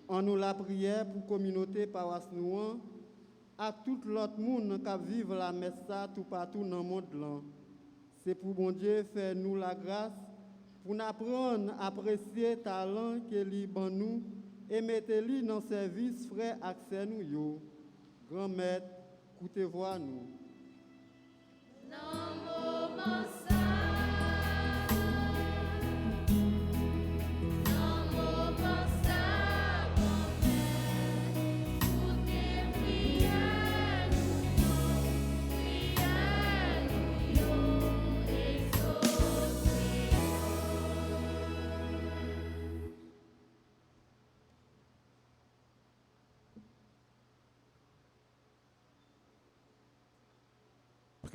F: En nous la prière pour communauté paroisse Nouan, à tout l'autre monde qui vive la messe tout partout dans le monde là. C'est pour bon Dieu faire nous la grâce pour nous apprendre à apprécier le talent qu'il a nous et mettre-le dans le service frère accès nous yo. Grand maître, écoutez voix nous.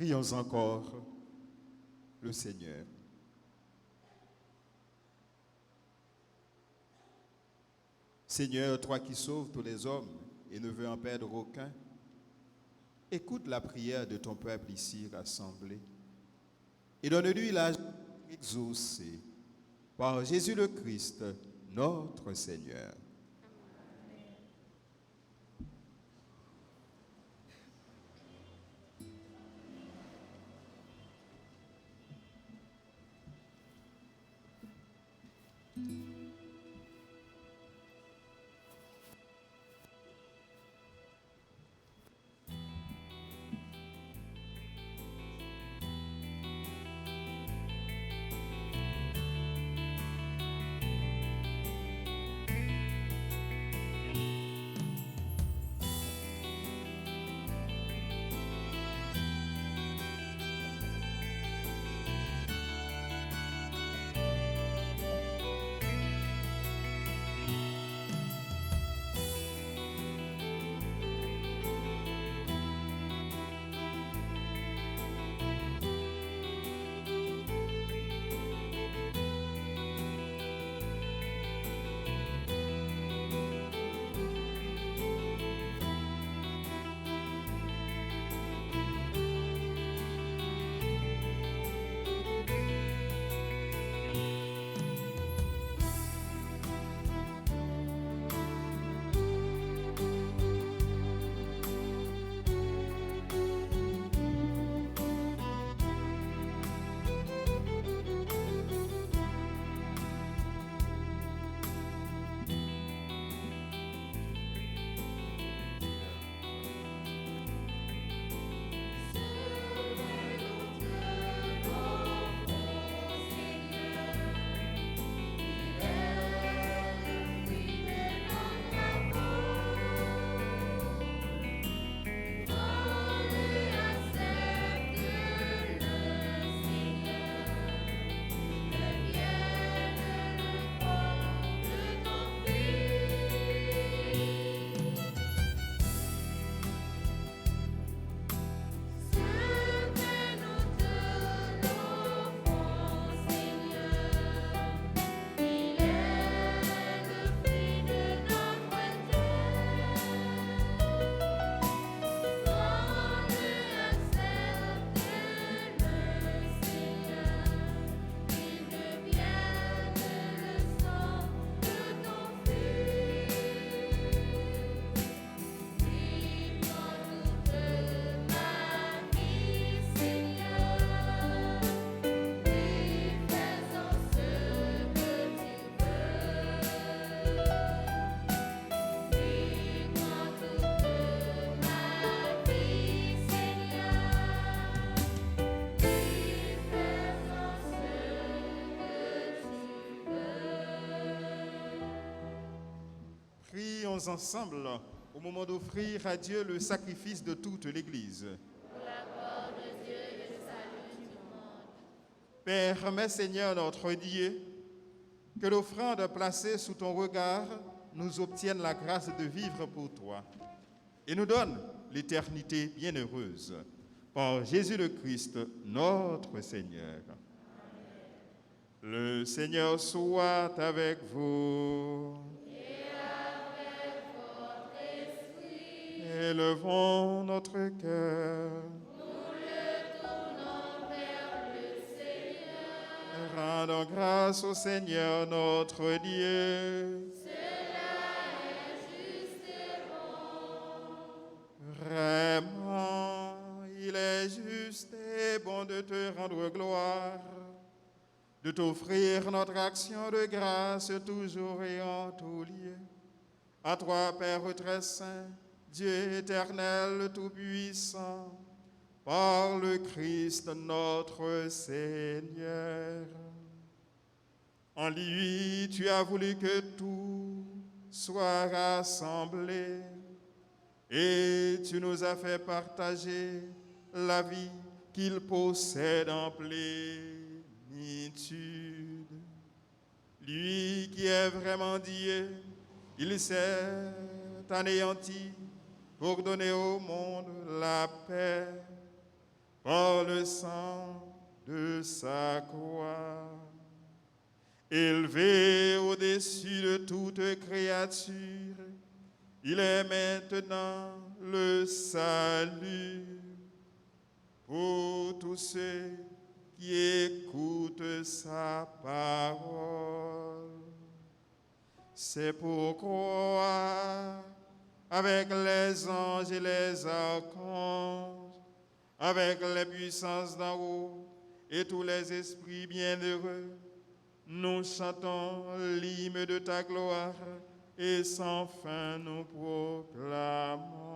B: Prions encore le Seigneur. Seigneur, toi qui sauves tous les hommes et ne veux en perdre aucun, écoute la prière de ton peuple ici rassemblé et donne-lui la joie exaucée par Jésus le Christ, notre Seigneur. sommes ensemble au moment d'offrir à Dieu le sacrifice de toute l'Église.
C: Pour la gloire de Dieu et le salut du monde.
B: Permets, Seigneur notre Dieu, que l'offrande placée sous ton regard nous obtienne la grâce de vivre pour toi et nous donne l'éternité bienheureuse. Par Jésus le Christ, notre Seigneur. Le Seigneur soit avec vous.
C: Et avec votre esprit,
B: Élevons notre cœur.
C: nous le tournons vers le Seigneur.
B: Rendons grâce au Seigneur notre Dieu.
C: Cela est juste et bon.
B: Vraiment, il est juste et bon de te rendre gloire, de t'offrir notre action de grâce toujours et en tout lieu. À toi, Père très saint, Dieu éternel, tout-puissant, par le Christ notre Seigneur. En lui, tu as voulu que tout soit rassemblé et tu nous as fait partager la vie qu'il possède en plénitude. Lui qui est vraiment Dieu, il s'est anéanti pour donner au monde la paix par le sang de sa croix. Élevé au-dessus de toute créature, il est maintenant le salut pour tous ceux qui écoutent sa parole. C'est pourquoi, avec les anges et les archanges, avec les puissances d'en haut et tous les esprits bienheureux, nous chantons l'hymne de ta gloire et sans fin nous proclamons.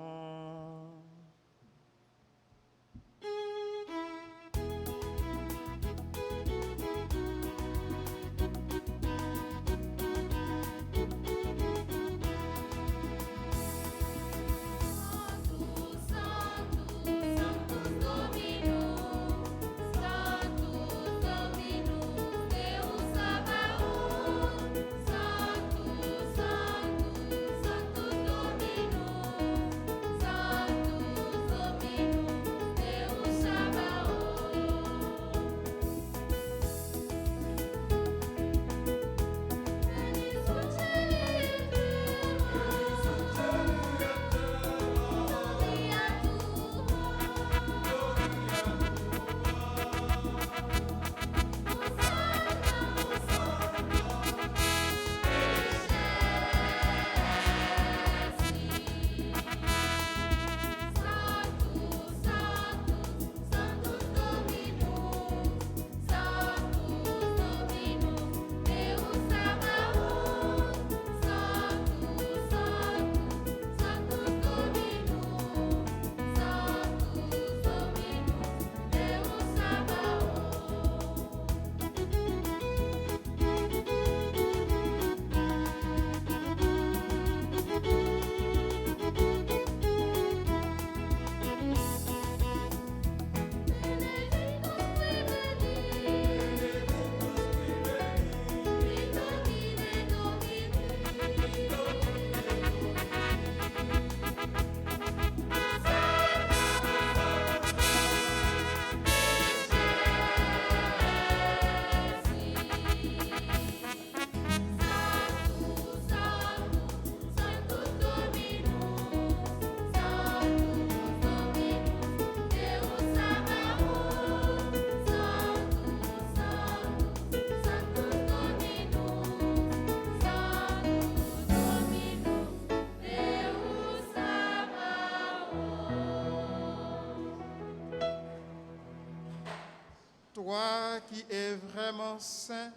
B: Toi qui es vraiment saint,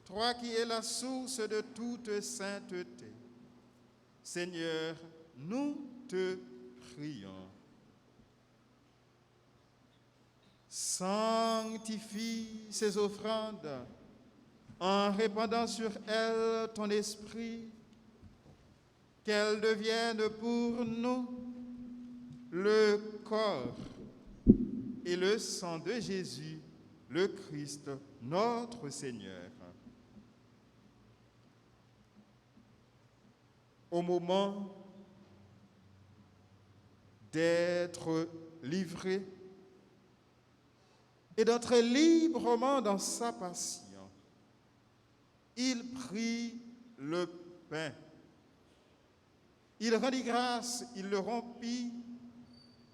B: toi qui es la source de toute sainteté, Seigneur, nous te prions. Sanctifie ces offrandes en répandant sur elles ton esprit qu'elle devienne pour nous le corps et le sang de Jésus, le Christ, notre Seigneur. Au moment d'être livré et d'entrer librement dans sa passion, il prit le pain. Il rendit grâce, il le rompit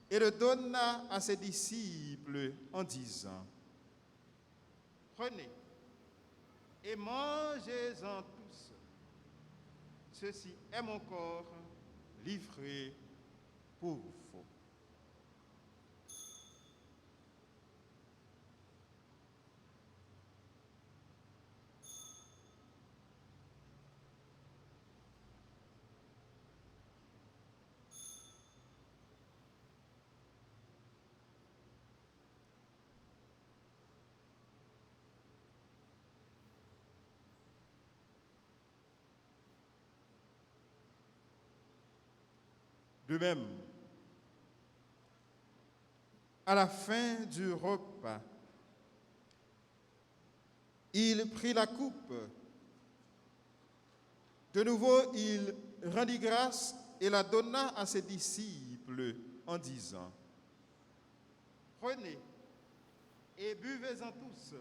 B: et le donna à ses disciples en disant: Prenez et mangez-en tous. Ceci est mon corps livré pour vous. De même, à la fin du repas, il prit la coupe. De nouveau, il rendit grâce et la donna à ses disciples en disant: Prenez et buvez-en tous,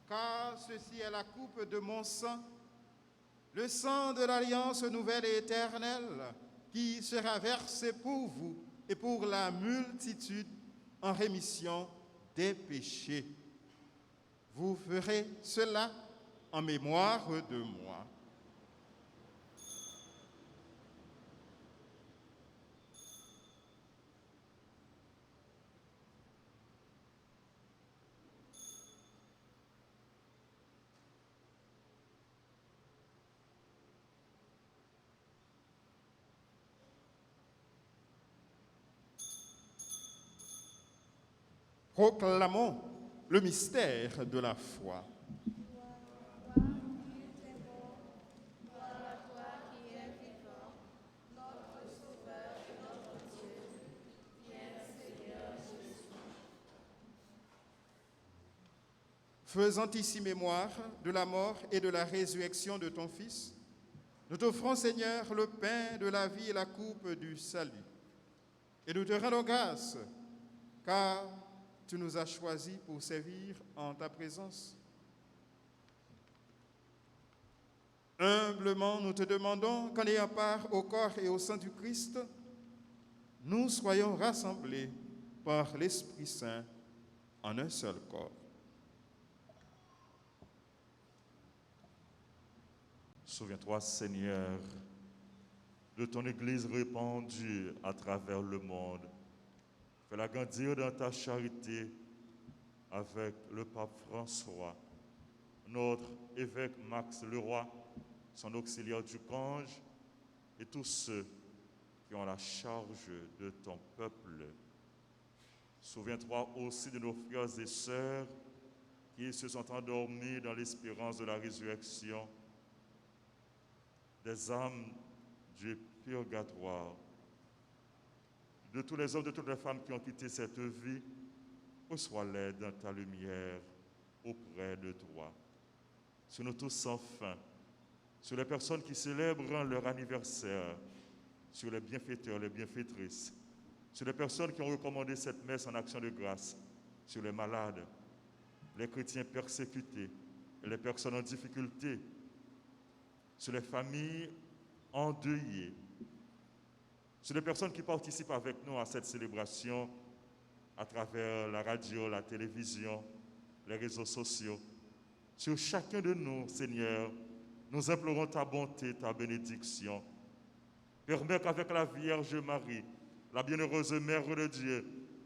B: car ceci est la coupe de mon sang, le sang de l'alliance nouvelle et éternelle, qui sera versé pour vous et pour la multitude en rémission des péchés. Vous ferez cela en mémoire de moi. Proclamons le mystère de la foi. Faisant ici mémoire de la mort et de la résurrection de ton Fils, nous t'offrons, Seigneur, le pain de la vie et la coupe du salut. Et nous te rendons grâce, car tu nous as choisis pour servir en ta présence. Humblement, nous te demandons qu'en ayant part au corps et au sang du Christ, nous soyons rassemblés par l'Esprit Saint en un seul corps.
H: Souviens-toi, Seigneur, de ton Église répandue à travers le monde. Fais-la grandir dans ta charité avec le pape François, notre évêque Max Leroy, son auxiliaire du Cange, et tous ceux qui ont la charge de ton peuple. Souviens-toi aussi de nos frères et sœurs qui se sont endormis dans l'espérance de la résurrection, des âmes du purgatoire, de tous les hommes, de toutes les femmes qui ont quitté cette vie. Reçois-les dans ta lumière auprès de toi. Sur nous tous sans fin, sur les personnes qui célèbrent leur anniversaire, sur les bienfaiteurs, les bienfaitrices, sur les personnes qui ont recommandé cette messe en action de grâce, sur les malades, les chrétiens persécutés et les personnes en difficulté, sur les familles endeuillées, sur les personnes qui participent avec nous à cette célébration à travers la radio, la télévision, les réseaux sociaux. Sur chacun de nous, Seigneur, nous implorons ta bonté, ta bénédiction. Permets qu'avec la Vierge Marie, la bienheureuse Mère de Dieu,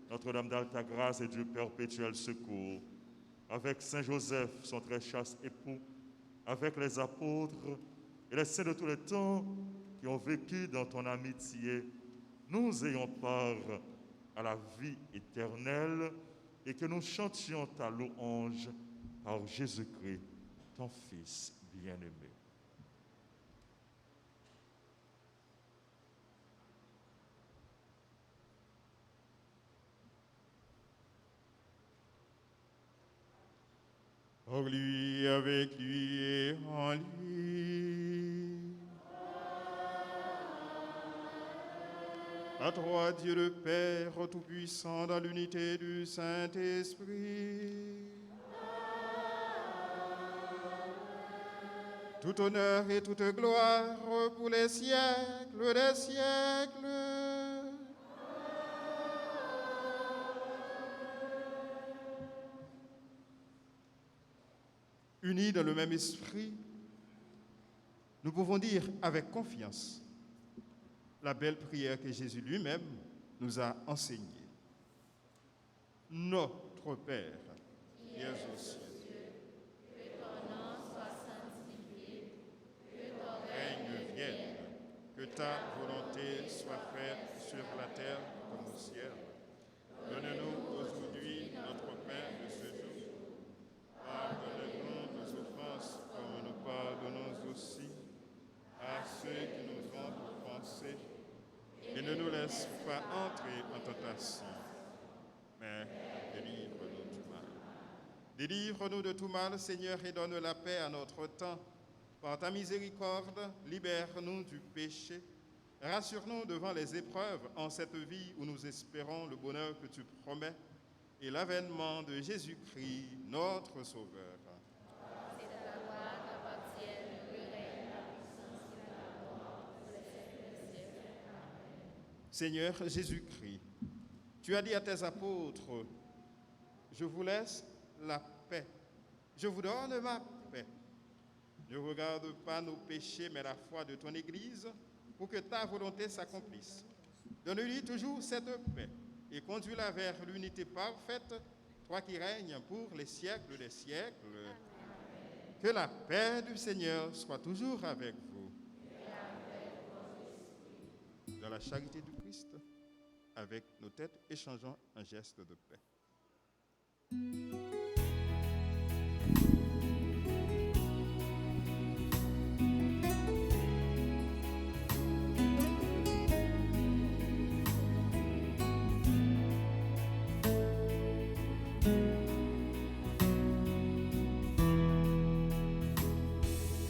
H: Notre-Dame d'Alta Grâce et du Perpétuel Secours, avec Saint Joseph, son très chaste époux, avec les apôtres et les saints de tous les temps qui ont vécu dans ton amitié, nous ayons part à la vie éternelle et que nous chantions ta louange par Jésus-Christ, ton Fils bien-aimé.
B: Pour lui, avec lui et en lui. À toi, Dieu le Père Tout-Puissant, dans l'unité du Saint-Esprit. Tout honneur et toute gloire pour les siècles des siècles. Unis dans le même esprit, nous pouvons dire avec confiance la belle prière que Jésus lui-même nous a enseignée. Notre Père, qui es aux cieux,
C: Que ton nom soit sanctifié, que ton
B: règne vienne, que ta volonté soit faite sur la terre comme au ciel. Donne-nous aujourd'hui notre pain de ce jour. Pardonne-nous nos offenses comme nous pardonnons aussi à ceux qui nous ont offensés. Et ne nous laisse pas entrer en tentation, mais délivre-nous du mal. Délivre-nous de tout mal, Seigneur, et donne la paix à notre temps. Par ta miséricorde, libère-nous du péché. Rassure-nous devant les épreuves en cette vie où nous espérons le bonheur que tu promets et l'avènement de Jésus-Christ, notre Sauveur.
C: C'est à la gloire qu'appartiennent le règne, la puissance et la gloire pour les siècles des siècles. Amen.
B: Seigneur Jésus-Christ, tu as dit à tes apôtres, je vous laisse la paix, je vous donne ma paix. Ne regarde pas nos péchés, mais la foi de ton Église, pour que ta volonté s'accomplisse. Donne-lui toujours cette paix et conduis-la vers l'unité parfaite, toi qui règnes pour les siècles des siècles. Amen. Que la paix du Seigneur soit toujours avec vous. Dans la charité du Christ, avec nos têtes, échangeons un geste de paix.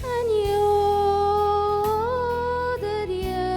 G: Agneau de Dieu,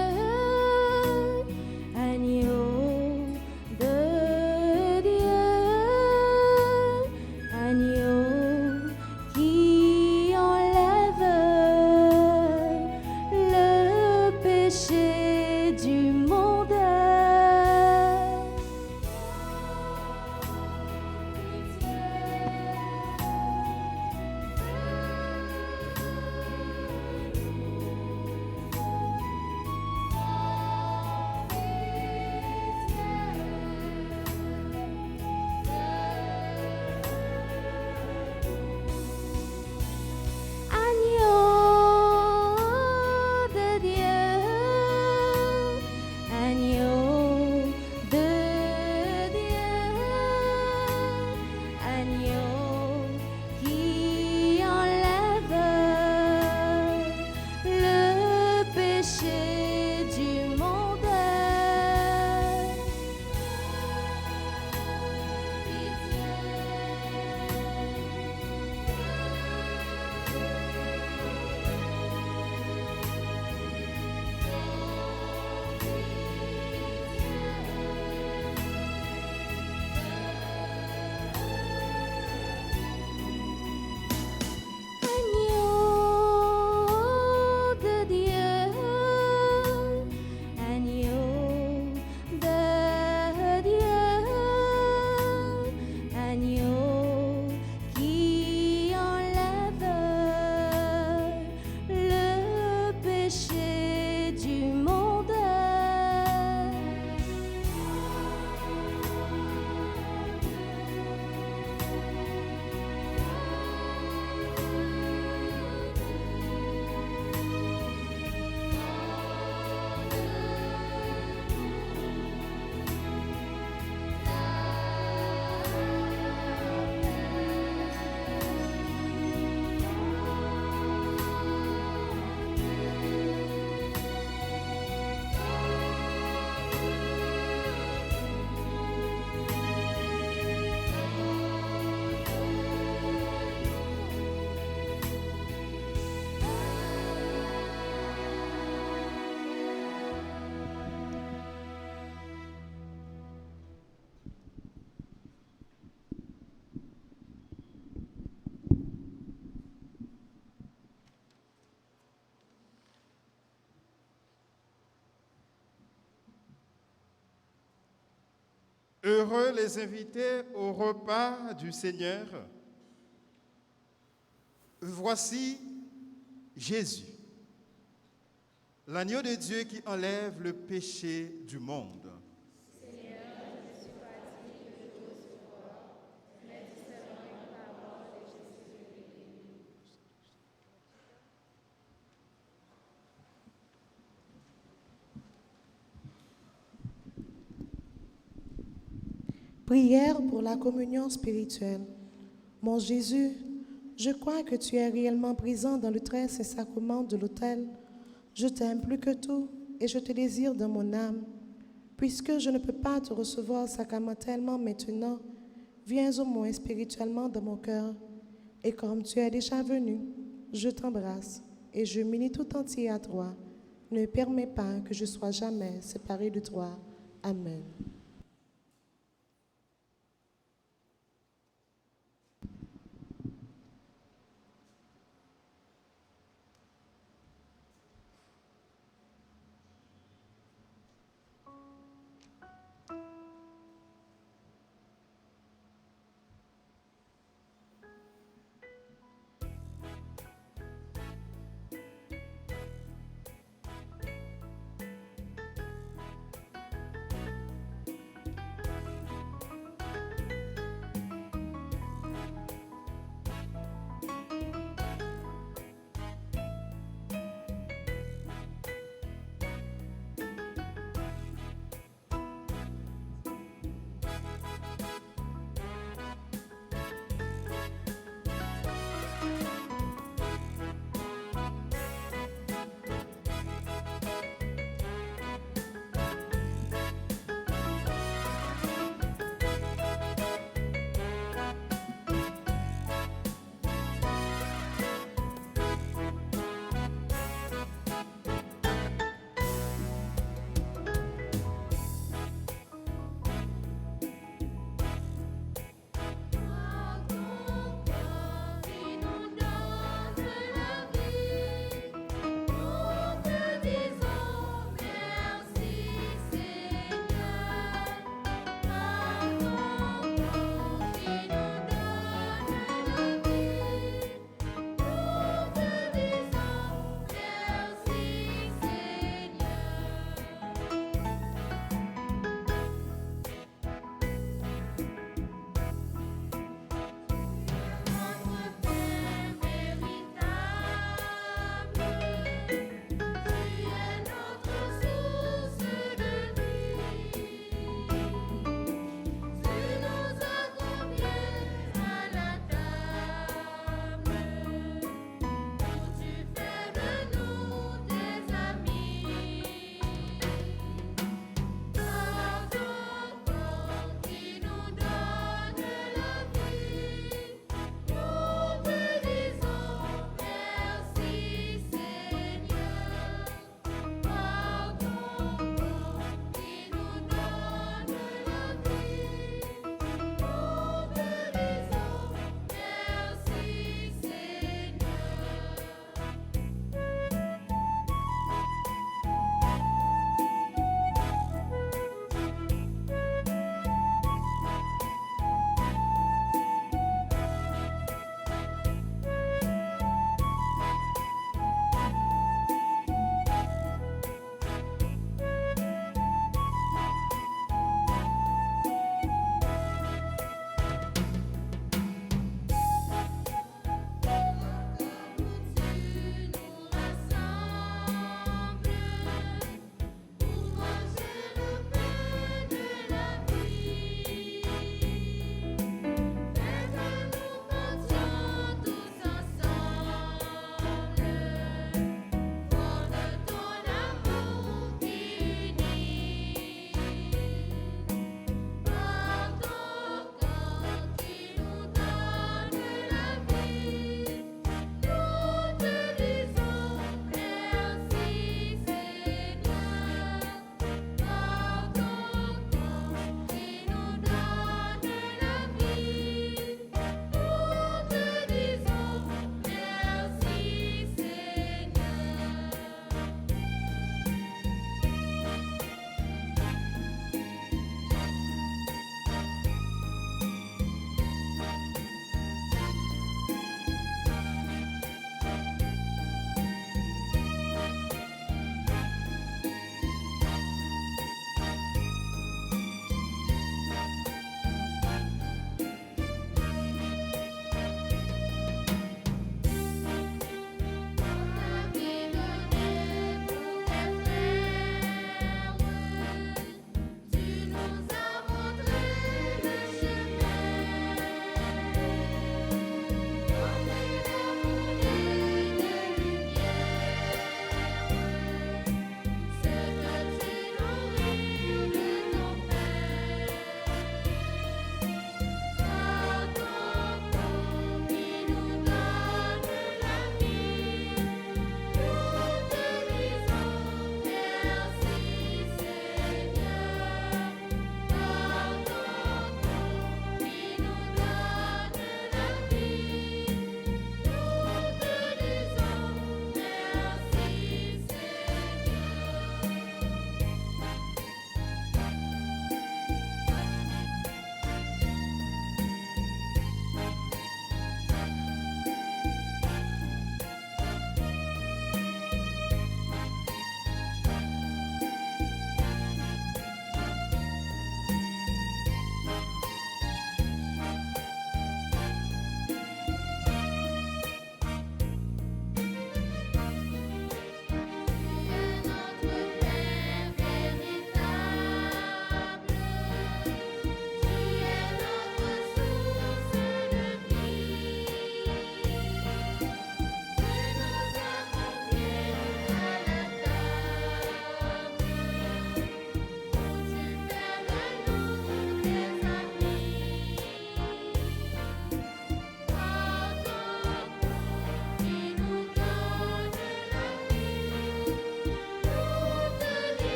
B: Heureux les invités au repas du Seigneur. Voici Jésus, l'agneau de Dieu qui enlève le péché du monde.
I: Prière pour la communion spirituelle. Mon Jésus, je crois que tu es réellement présent dans le très saint sacrement de l'autel. Je t'aime plus que tout et je te désire dans mon âme. Puisque je ne peux pas te recevoir sacramentellement maintenant, viens au moins spirituellement dans mon cœur. Et comme tu es déjà venu, je t'embrasse et je m'unis tout entier à toi. Ne permets pas que je sois jamais séparé de toi. Amen.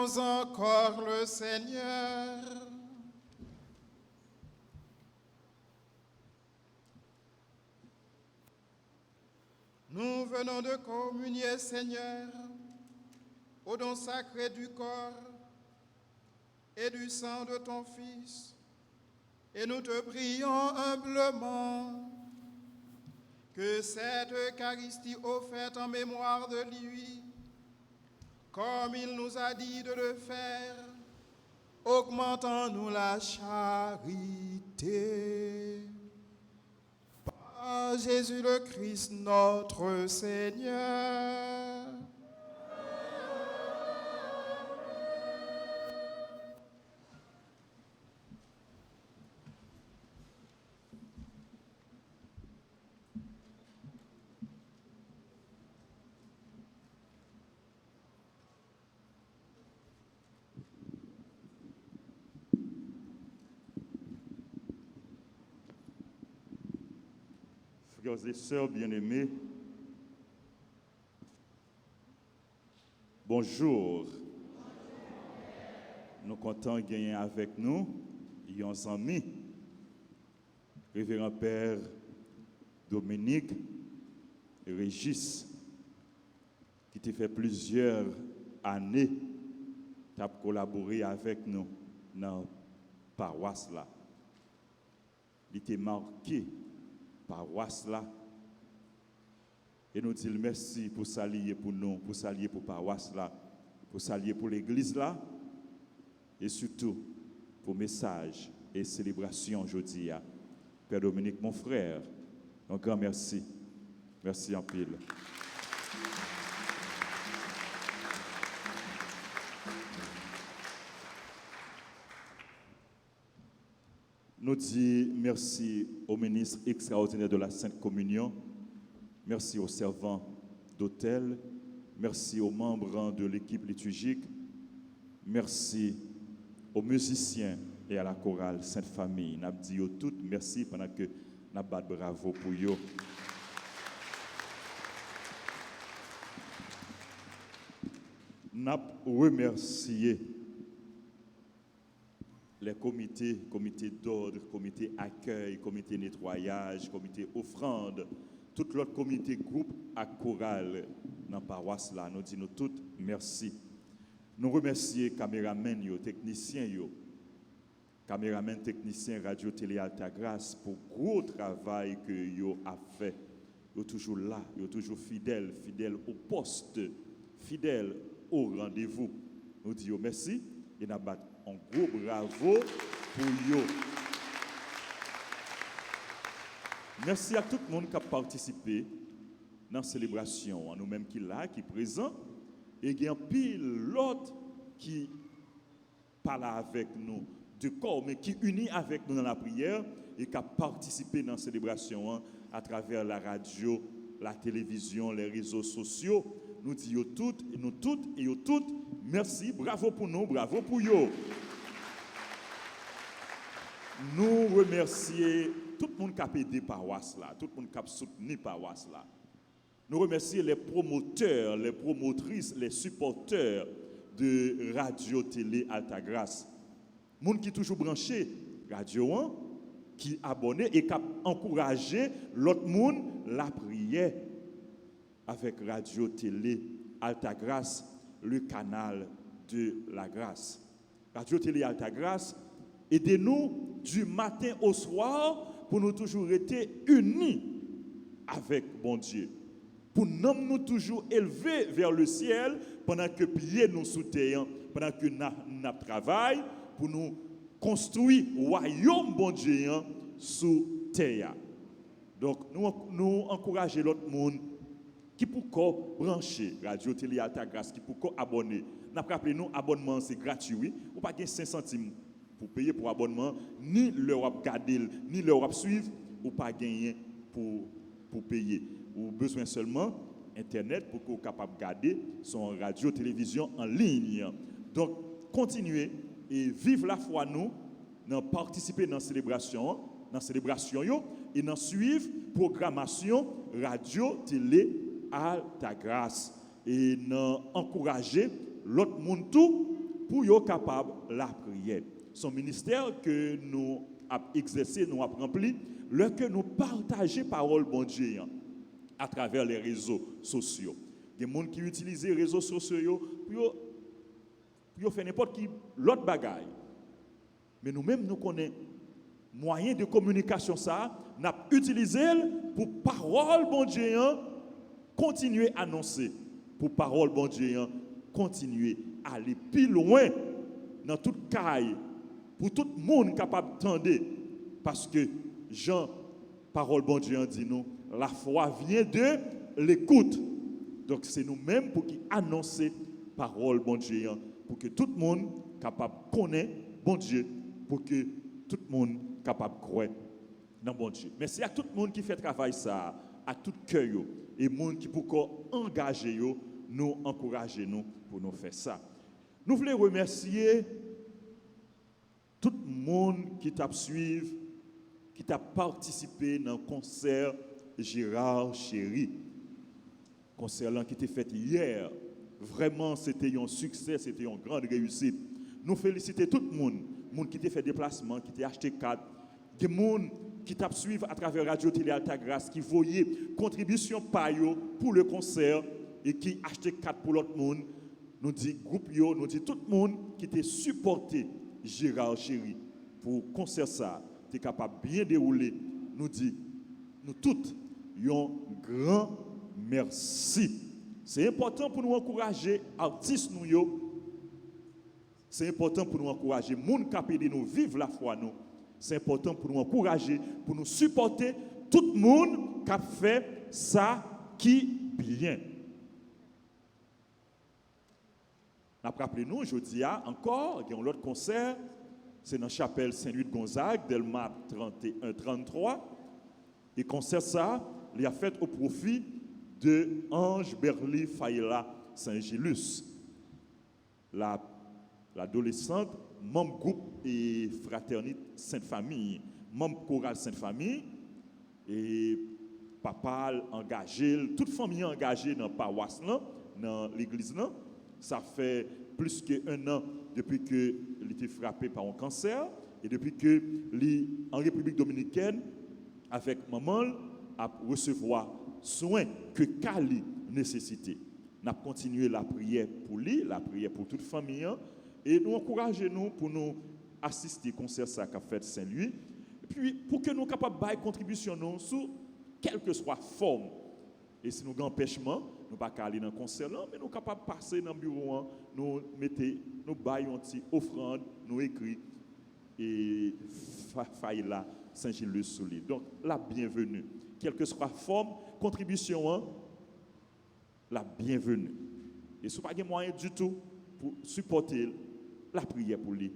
B: prions encore le Seigneur. Nous venons de communier, Seigneur, au don sacré du corps et du sang de ton Fils. Et nous te prions humblement que cette Eucharistie offerte en mémoire de lui, comme il nous a dit de le faire, augmente en nous la charité. Par Jésus le Christ, notre Seigneur.
H: Frères et sœurs bien-aimés, bonjour. Nous comptons gagner avec nous, nos amis, Révérend Père Dominique et Régis, qui t'a fait plusieurs années qui a collaboré avec nous dans la paroisse là. Il était marqué paroisse là. Et nous disons merci pour s'allier pour nous, pour s'allier pour paroisse là, pour s'allier pour l'église là, et surtout pour message et célébration aujourd'hui. Père Dominique, mon frère, un grand merci. Merci en pile. Nous disons merci au ministre extraordinaire de la Sainte Communion, merci aux servants d'hôtel, merci aux membres de l'équipe liturgique, merci aux musiciens et à la chorale Sainte Famille. Nous disons toutes merci pendant que nous battons bravo pour eux. Nous remercié les comités d'ordre, comité accueil, comité nettoyage, comité offrande, tout l'autre comité groupe à chorale dans la paroisse là. Nous disons toutes merci. Nous remercions caméramen, techniciens, caméramen, techniciens Radio Télé Altagrace pour le gros travail que yo a fait. Ils sont toujours là, ils sont toujours fidèles au poste, fidèles au rendez-vous. Nous disons merci et nous battons un gros bravo pour eux. Merci à tout le monde qui a participé dans la célébration, à nous-mêmes qui là, qui présent, et il y a un pile l'autre qui parle avec nous de corps, mais qui unit avec nous dans la prière et qui a participé dans la célébration à travers la radio, la télévision, les réseaux sociaux. Nous disons toutes, et nous toutes, et nous toutes, merci, bravo pour nous, bravo pour eux. Nous remercions tout le monde qui a aidé paroisse là, tout le monde qui a soutenu paroisse là. Nous remercions les promoteurs, les promotrices, les supporters de Radio Télé Altagrace. Monde qui toujours branché Radio 1, qui abonné et qui a encouragé l'autre monde la prière avec Radio Télé Altagrace, le canal de la grâce. Radio Télé Altagrace, aidez-nous du matin au soir pour nous toujours être unis avec bon Dieu. Pour nous toujours élever vers le ciel pendant que pieds nous soutiennent, pendant que nous travaillons pour nous construire le royaume bon Dieu sous terre. Donc nous encourageons l'autre monde qui peut brancher Radio Télé Altagrace, qui peut abonner. Nous rappelons nous abonnement c'est gratuit, ou pas gagner 5 centimes pour payer pour abonnement, ni l'Europe garder, ni l'Europe suivre, ou pas gagner pour payer. Ou besoin seulement internet pour qu'on soit capable de garder son radio télévision en ligne. Donc continuez et vive la foi nous, dans participer dans la célébration et dans suivre programmation radio télé Altagrace et dans encourager l'autre monde tout pour être capable la prière. Son ministère que nous avons exercé, nous avons rempli, lorsque nous partageons parole bon Dieu à travers les réseaux sociaux. Il y a des gens qui utilisent les réseaux sociaux pour faire n'importe qui l'autre bagaille. Mais nous-mêmes, nous connaissons moyen de communication ça, nous avons utilisé pour parole bon Dieu continuer à annoncer, pour parole bon Dieu continuer à aller plus loin dans toute caille, pour tout le monde capable d'entendre. Parce que Jean, parole bon Dieu dit nous, la foi vient de l'écoute. Donc c'est nous-mêmes pour qui annoncer parole bon Dieu, pour que tout le monde capable de connaître bon Dieu, pour que tout le monde capable de croire dans bon Dieu. Merci à tout le monde qui fait travail ça, à tout cœur et monde qui pour engager nous encourager nous pour nous faire ça. Nous voulons remercier tout le monde qui t'a suivi, qui t'a participé dans le concert Gérard Chéri. Concert qui était fait hier. Vraiment, c'était un succès, c'était une grande réussite. Nous félicitons tout le monde qui t'a fait déplacement, qui t'a acheté carte, des gens qui t'a suivi à travers Radio Télé Altagrace, qui voyaient contribution payo pour le concert et qui acheté carte pour l'autre monde. Nous dit groupe yo, nous dit tout le monde qui t'a supporté Gérard Chéri pour concert ça, t'es capable de bien dérouler. Nous dit nous toutes un grand merci. C'est important pour nous encourager artistes nous yo. C'est important pour nous encourager monde qui de nous vivre la foi nous. C'est important pour nous encourager, pour nous supporter tout le monde qui a fait ça qui bien. Rappelez-nous, aujourd'hui encore, il y a un autre concert, c'est dans la chapelle Saint-Louis de Gonzague, Delma 31-33. Et concert ça, il a fait au profit de Ange Berly Faïla Saint-Gilus, l'adolescente, membre groupe et fraternité Sainte-Famille, membre chorale Sainte-Famille, et papa engagé, toute famille engagée dans la paroisse, dans l'église. Ça fait plus qu'un an depuis qu'il a été frappé par un cancer et depuis qu'il en République dominicaine, avec maman, à recevoir soins que Kali nécessitait. Nous avons continué la prière pour lui, la prière pour toute famille, et nous encourageons pour nous assister au concert ça qu'a fait Saint-Louis, et puis pour que nous soyons capables de faire contribution sous quelle que soit la forme. Et si nous avons un empêchement, nous ne pouvons pas aller dans le concert, mais nous sommes capables de passer dans le bureau, nous baillons une petite offrande, nous écrivons et Faïla Saint-Gilles sous lui. Donc, la bienvenue. Quelle que soit la forme, contribution, la bienvenue. Et si vous n'avez pas de moyen du tout pour supporter la prière pour lui,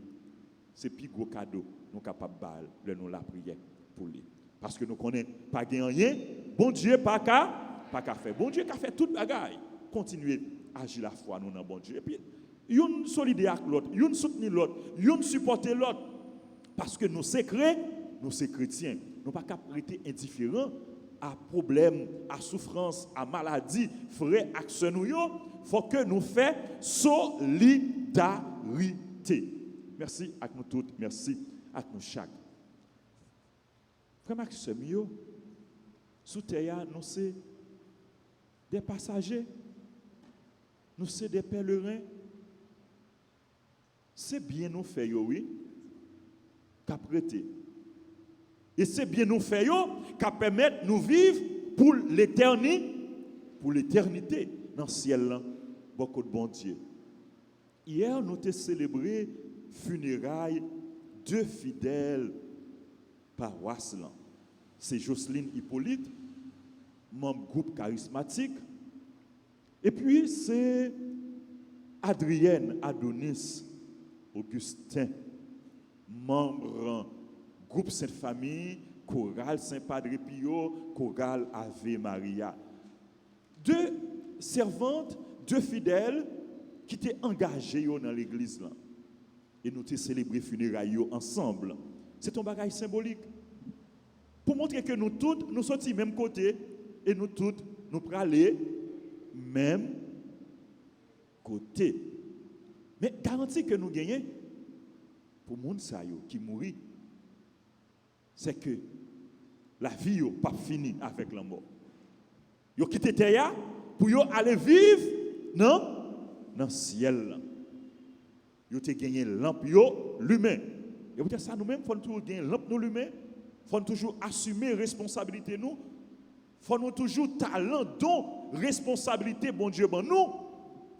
H: c'est le plus gros cadeau nous sommes capables de nous la prière pour lui. Parce que nous ne connaissons pas rien, bon Dieu, pas qu'à faire. Bon Dieu qui a fait toute bagaille. Continuez à agir la foi nous dans bon Dieu. Et puis, une solidaire avec l'autre, une soutenir l'autre, une supporter l'autre. Parce que nous sommes chrétiens. Nous ne pouvons pas rester indifférents à problèmes, à souffrances, à maladies, frères, actions. Il faut que nous fassions solidarité. Merci à nous toutes, merci à nous chaque. Frère Maxime, sous terre, nous sommes des passagers, nous sommes des pèlerins. C'est bien nous faire, oui, qu'à prêter. Et c'est bien nous faire, qu'à permettre nous vivre pour l'éternité dans le ciel, beaucoup de bon Dieu. Hier, nous avons célébré funérailles deux fidèles paroisses. C'est Jocelyne Hippolyte, membre groupe charismatique. Et puis, c'est Adrienne Adonis Augustin, membre groupe Sainte-Famille, chorale Saint-Padre Pio, chorale Ave Maria. Deux servantes, deux fidèles qui étaient engagés dans l'église. Et nous avons célébré funérailles ensemble. C'est un bagage symbolique. Pour montrer que nous tous, nous sommes du même côté et nous tous, nous pouvons aller même côté. Mais garantie que nous gagnons, pour les gens qui mourent, c'est que la vie n'est pas finie avec la mort. Ils ont quitté terre pour aller vivre dans le ciel. Ils ont gagné lampe, l'humain. Et vous dites ça, nous-mêmes, il faut toujours gagner lampe, nous l'humain. Il faut toujours assumer responsabilité, nous. Il faut toujours talent, don, responsabilité, bon Dieu, bon nous.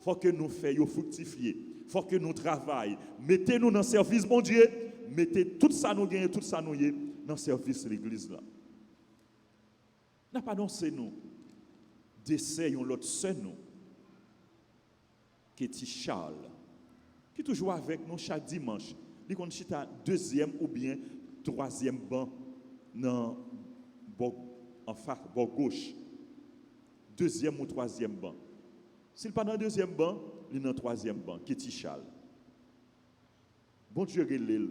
H: Il faut que nous fassions fructifier. Il faut que nous travaillions. Mettez-nous dans le service, bon Dieu. Mettez tout ça, nous gagnons, tout ça, nous y dans le service de l'église. Là. N'a pas annoncé, nous. Décès, l'autre seul, nous. Qui est Charles. Qui est toujours avec nous chaque dimanche. Il est à deuxième ou bien troisième banc en face, bord gauche. Deuxième ou troisième banc. S'il n'est pas dans le deuxième banc, il est dans le troisième banc, qui est Charles. Bon Dieu, relève.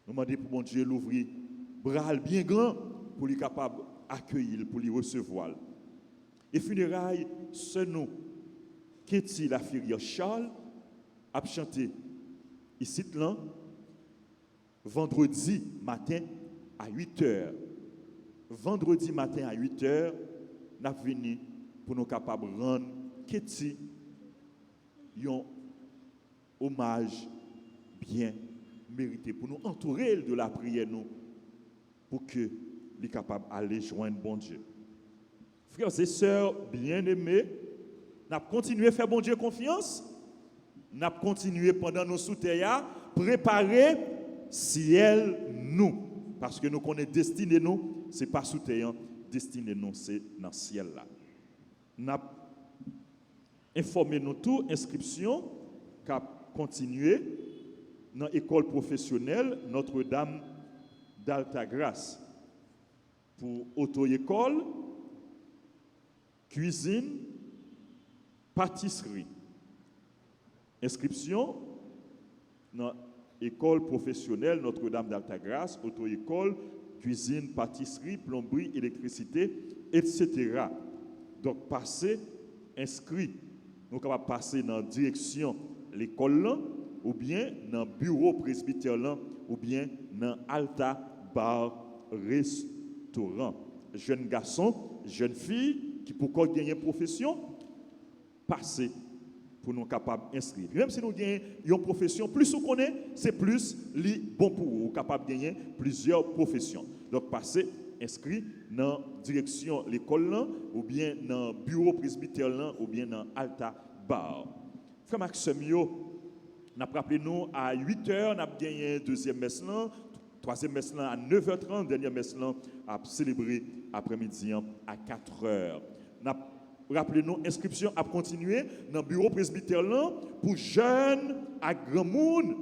H: Nous demandons pour bon Dieu l'ouvrir, bras bien grand, pour lui capable d'accueillir, pour lui recevoir. Et funérailles, ce nous, qui est la fille Charles, a chanté ici, là, vendredi matin à 8h. Vendredi matin à 8h, nous sommes venus pour nous capables de rendre Ketty un hommage bien mérité, pour nous entourer de la prière, nous, pour que nous soyons capables d'aller joindre bon Dieu. Frères et sœurs bien-aimés, nous avons continué à faire bon Dieu confiance. Nous avons continué pendant nos sous-terres, préparer ciel nous. Parce que nous connaissons destiné nous, ce n'est pas sous-terre, destiné nous, c'est dans le ciel là. Nous avons informé nous tout, inscription, qui a continué dans l'école professionnelle Notre-Dame d'Altagrace pour auto-école, cuisine, pâtisserie. Inscription dans l'école professionnelle Notre-Dame d'Altagrace, auto-école, cuisine, pâtisserie, plomberie, électricité, etc. Donc, passer, inscrit. Nous sommes capables de passer dans la direction de l'école, ou bien dans le bureau presbytère, ou bien dans Alta Bar Restaurant. Jeunes garçons, jeunes filles, qui pourquoi gagner une profession, passer pour nous capables d'inscrire. Même si nous gagnons une profession, plus on connaît, c'est plus bon pour vous, capable de gagner plusieurs professions. Donc, passer, inscrit dans la direction de l'école, ou bien dans le bureau presbytère, ou bien dans Alta Bar. Frère Maxime, nous avons rappelé nous à 8h, nous avons gagné deuxième messe, troisième messe à 9h30, dernière messe à célébrer après-midi à 4h. Rappelez-nous, inscription à continuer dans le bureau presbytère pour jeunes à grand monde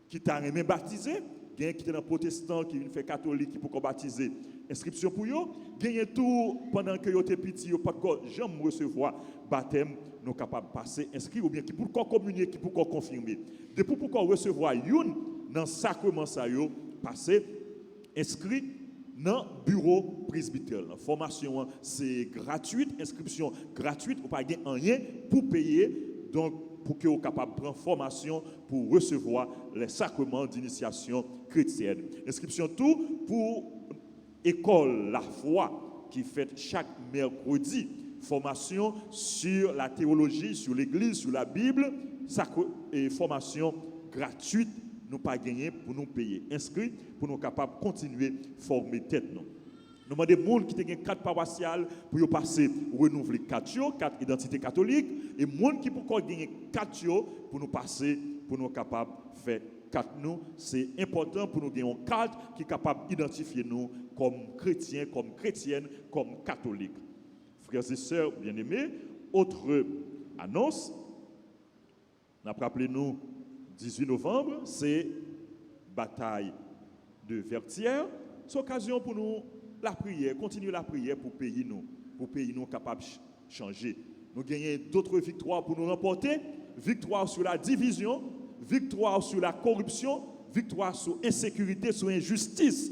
H: qui t'a aimé baptiser, qui est dans protestant, qui fait catholique, qui peut baptiser. Inscription pour eux, gagner tout pendant que vous êtes petit, vous pas jamais recevoir baptême, nous capables de passer, inscrire ou bien qui pour communier, qui pour confirmer. Depuis pour recevoir une dans le sacrement ça passer, inscrit dans le bureau presbytère. La formation, c'est gratuite, inscription gratuite, vous n'avez pas rien pour payer, donc pour que vous soyez capable de prendre formation pour recevoir les sacrements d'initiation chrétienne. Inscription tout pour école La Foi qui fait chaque mercredi. Formation sur la théologie, sur l'église, sur la Bible, et formation gratuite. Nous pas gagner pour nous payer. Inscrit pour nous capables de continuer à former tête. Nous demandons des gens qui ont 4 paroissiales pour passer renouveler 4 identités catholiques et des gens qui pour gagner 4 pour nous passer pour nous capables de faire 4 nous. C'est important pour nous gagner un 4 qui est capable d'identifier nous comme chrétiens, comme chrétiennes, comme catholiques. Frères et sœurs bien-aimés, autre annonce, nous avons rappelé nous 18 novembre, c'est bataille de Vertières. C'est l'occasion pour nous la prière, continuer la prière pour pays nous capables de changer. Nous gagnons d'autres victoires pour nous remporter, victoire sur la division, victoire sur la corruption, victoire sur l'insécurité, sur l'injustice,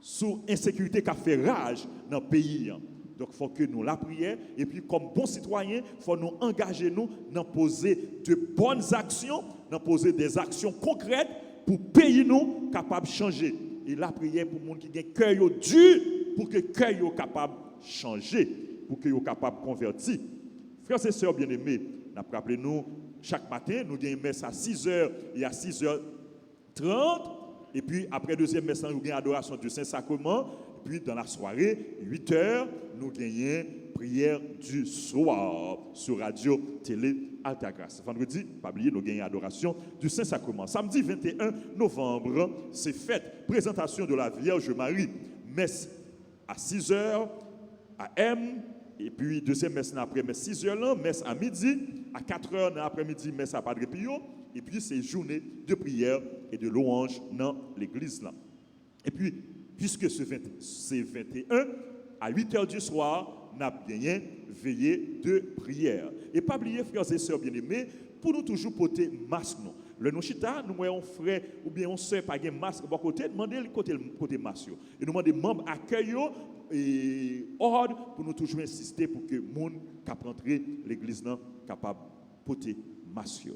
H: sur l'insécurité qui a fait rage dans le pays. Donc, il faut que nous la prière. Et puis, comme bons citoyens, il faut nous engager nous dans poser de bonnes actions, dans poser des actions concrètes pour pays nous capables de changer. Et la prière pour les gens qui ont un cœur dur, pour que le cœur soit capable de changer, pour que soit capable de convertir. Frères et sœurs bien-aimés, rappelez-nous, chaque matin, nous avons une messe à 6h et à 6h30. Et puis, après deuxième messe, nous avons une adoration du Saint-Sacrement. Et puis, dans la soirée, 8h, nous avons prière du soir sur Radio Télé Altagrace. Vendredi, pas oublier, nous avons une adoration du Saint-Sacrement. Samedi 21 novembre, c'est fête, présentation de la Vierge Marie. Messe à 6h, à M. Et puis, deuxième messe après, messe 6h là, messe à midi, à 4h dans l'après-midi, messe à Padre Pio. Et puis, c'est journée de prière et de louange dans l'église là. Et puis, puisque c'est 21, à 8h du soir, nous avons bien veillé de prière. Et pas oublier, frères et sœurs bien-aimés, pour nous toujours porter masque. Le nous chita, nous voyons frère ou bien on sœur pas un masque de côté, demandez le côté masque. Et nous demandons membres accueil et ordre pour nous toujours insister pour que les gens qui rentrent l'église capable de porter masque.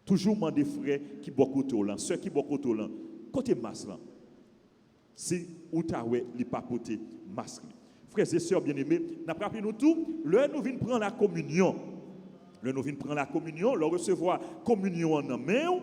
H: Toujours demander frères qui beaucoup au là, ceux qui beaucoup au là, côté masque là. Si ou ta ouais, li pas porter masque. Frères et sœurs bien-aimés, n'a rappelé nous tout, le nous vinn prendre la communion. Le nous vinn prendre la communion, le recevoir communion en main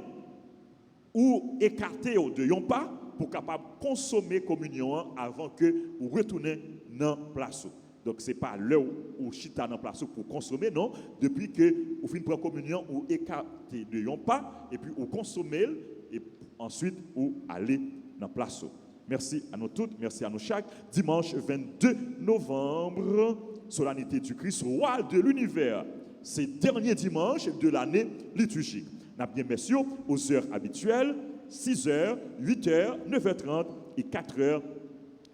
H: ou écarter de yon pas pour capable consommer communion avant que vous retournez dans place. Donc c'est pas l'heure où chita dans place pour consommer non, depuis que vous fin prendre communion ou écarter de yon pas et puis vous consommer et ensuite vous allez dans place. Merci à nous toutes, merci à nous chaque. Dimanche 22 novembre, solennité du Christ, roi de l'univers. C'est dernier dimanche de l'année liturgique. Nous bien messieurs aux heures habituelles, 6h, 8h, 9h30 et 4h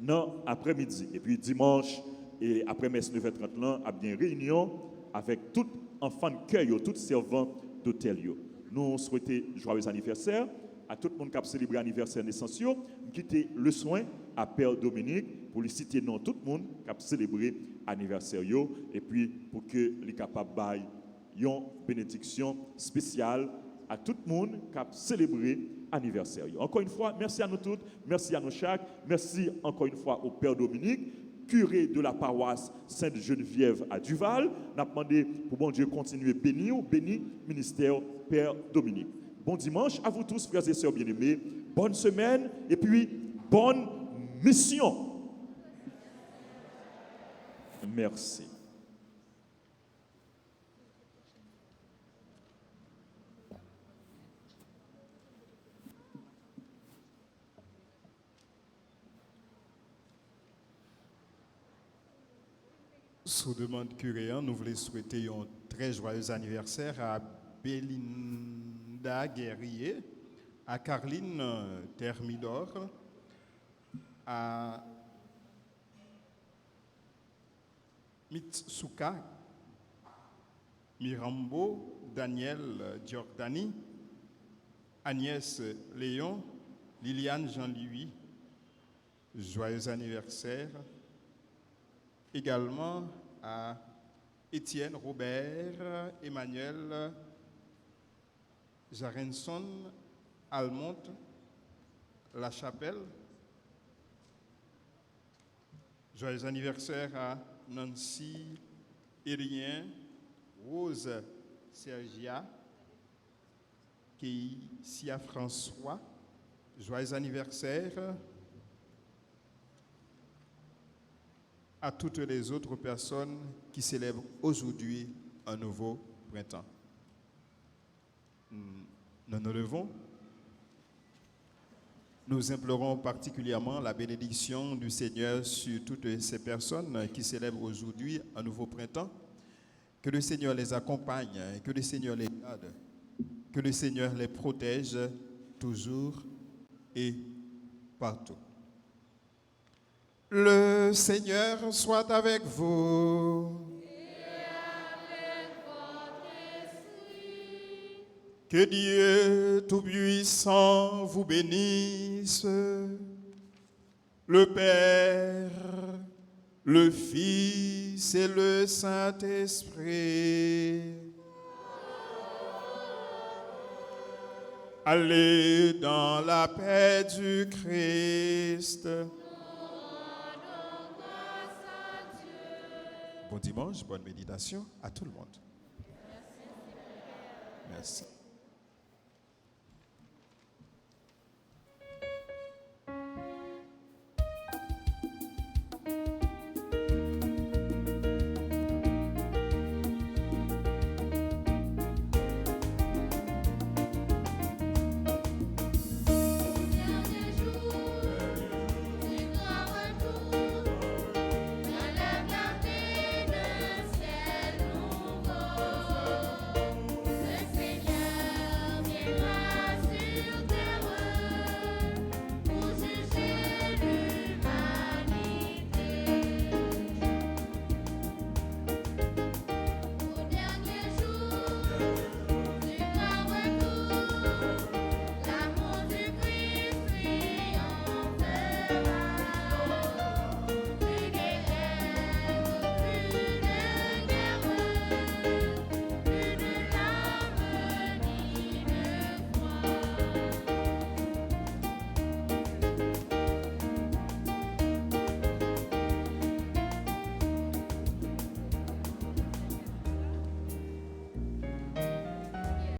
H: dans l'après-midi. Et puis dimanche et après-messe 9h30, là, a bien réunion avec tout enfant de cœur, tout servant d'hôtel. Nous souhaitons joyeux anniversaire à tout le monde qui a célébré l'anniversaire naissance. Nous quittons le soin à Père Dominique pour lui citer non tout le monde qui a célébré l'anniversaire et puis pour que les capables baillent une bénédiction spéciale à tout le monde qui a célébré l'anniversaire. Encore une fois, merci à nous toutes, merci à nous chaque, merci encore une fois au Père Dominique, curé de la paroisse Sainte-Geneviève à Duval. Nous avons demandé pour bon Dieu continuer bénir ministère Père Dominique. Bon dimanche à vous tous, frères et sœurs bien-aimés. Bonne semaine et puis bonne mission. Merci.
B: Sous demande curé, nous voulons souhaiter un très joyeux anniversaire à Belinda Guerrier, à Carline Thermidor, à Mitsuka Mirambo, Daniel Giordani, Agnès Léon, Liliane Jean-Louis. Joyeux anniversaire. Également à Étienne Robert, Emmanuel Jarenson, Almont, La Chapelle. Joyeux anniversaire à Nancy Irien, Rose Sergia, Keïsia François. Joyeux anniversaire à toutes les autres personnes qui célèbrent aujourd'hui un nouveau printemps. Nous nous levons. Nous implorons particulièrement la bénédiction du Seigneur sur toutes ces personnes qui célèbrent aujourd'hui un nouveau printemps. Que le Seigneur les accompagne, que le Seigneur les garde, que le Seigneur les protège toujours et partout. Le Seigneur soit avec vous. Que Dieu Tout-Puissant vous bénisse, le Père le Fils et le Saint-Esprit. Allez dans la paix du Christ. Bon dimanche, bonne méditation à tout le monde. Merci.